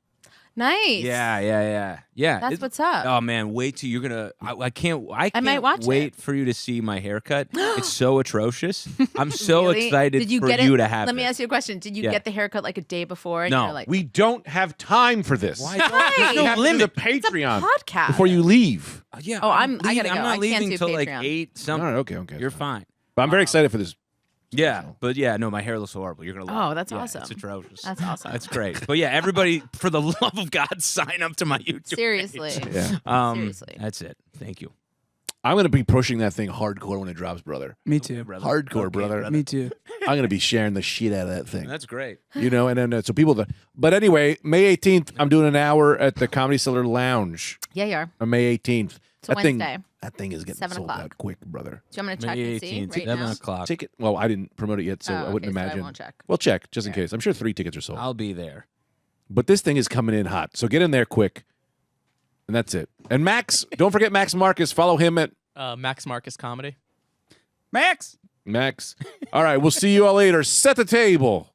Nice. Yeah. That's what's up. Oh man, wait till you're gonna. I can't might watch wait it. for you to see my haircut. It's so atrocious. I'm so Really? excited Did you for get you it? to have Let me it. ask you a question. Did you Yeah. get the haircut like a day before? And No. you're like, We don't have time for this. Why Why? There's You no have to do limit. the Patreon podcast. before you leave. Yeah. Oh, I gotta leaving- go. I'm I not can't leaving do till like Patreon. 8 All something. right, okay. You're fine. But I'm very excited for this. Yeah, but yeah, no, my hair looks horrible. You're gonna love Oh, it. that's Yeah, awesome. It's atrocious. That's awesome. That's great. But yeah, everybody, for the love of God, sign up to my YouTube. Seriously. Yeah. Seriously. That's it. Thank you. I'm going to be pushing that thing hardcore when it drops, brother. Me too. Hardcore, Okay, brother. Me too. I'm going to be sharing the shit out of that thing. That's great. You know, and then so people. But anyway, May 18th, I'm doing an hour at the Comedy Cellar Lounge Yeah, you are. on May 18th. It's a Wednesday. That thing is getting 7 sold o'clock. out quick, brother. Do you want me to check May and see 18th, right 7 now? o'clock. Ticket. Well, I didn't promote it yet, so Oh, I wouldn't okay, so I imagine. won't check. Well, check just in case. I'm sure 3 tickets are sold. I'll be there. But this thing is coming in hot, so get in there quick. And that's it. And Max, don't forget Max Marcus. Follow him at Max Marcus Comedy. Max. Max. All right, we'll see you all later. Set the table.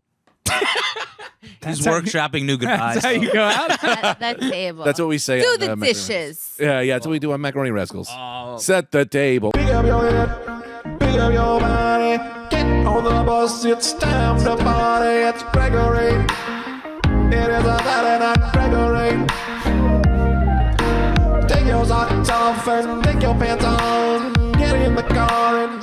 He's workshopping new goodbyes. That's how you go out. That table. That's what we say. Do on, the Macaroni dishes. Yeah, that's what we do on Macaroni Rascals. Oh. Set the table. Pick up your head, pick up your body, get on the bus, it's time to party, it's Gregory. It is a Saturday night, Gregory. Take your socks off and take your pants on, get in the car and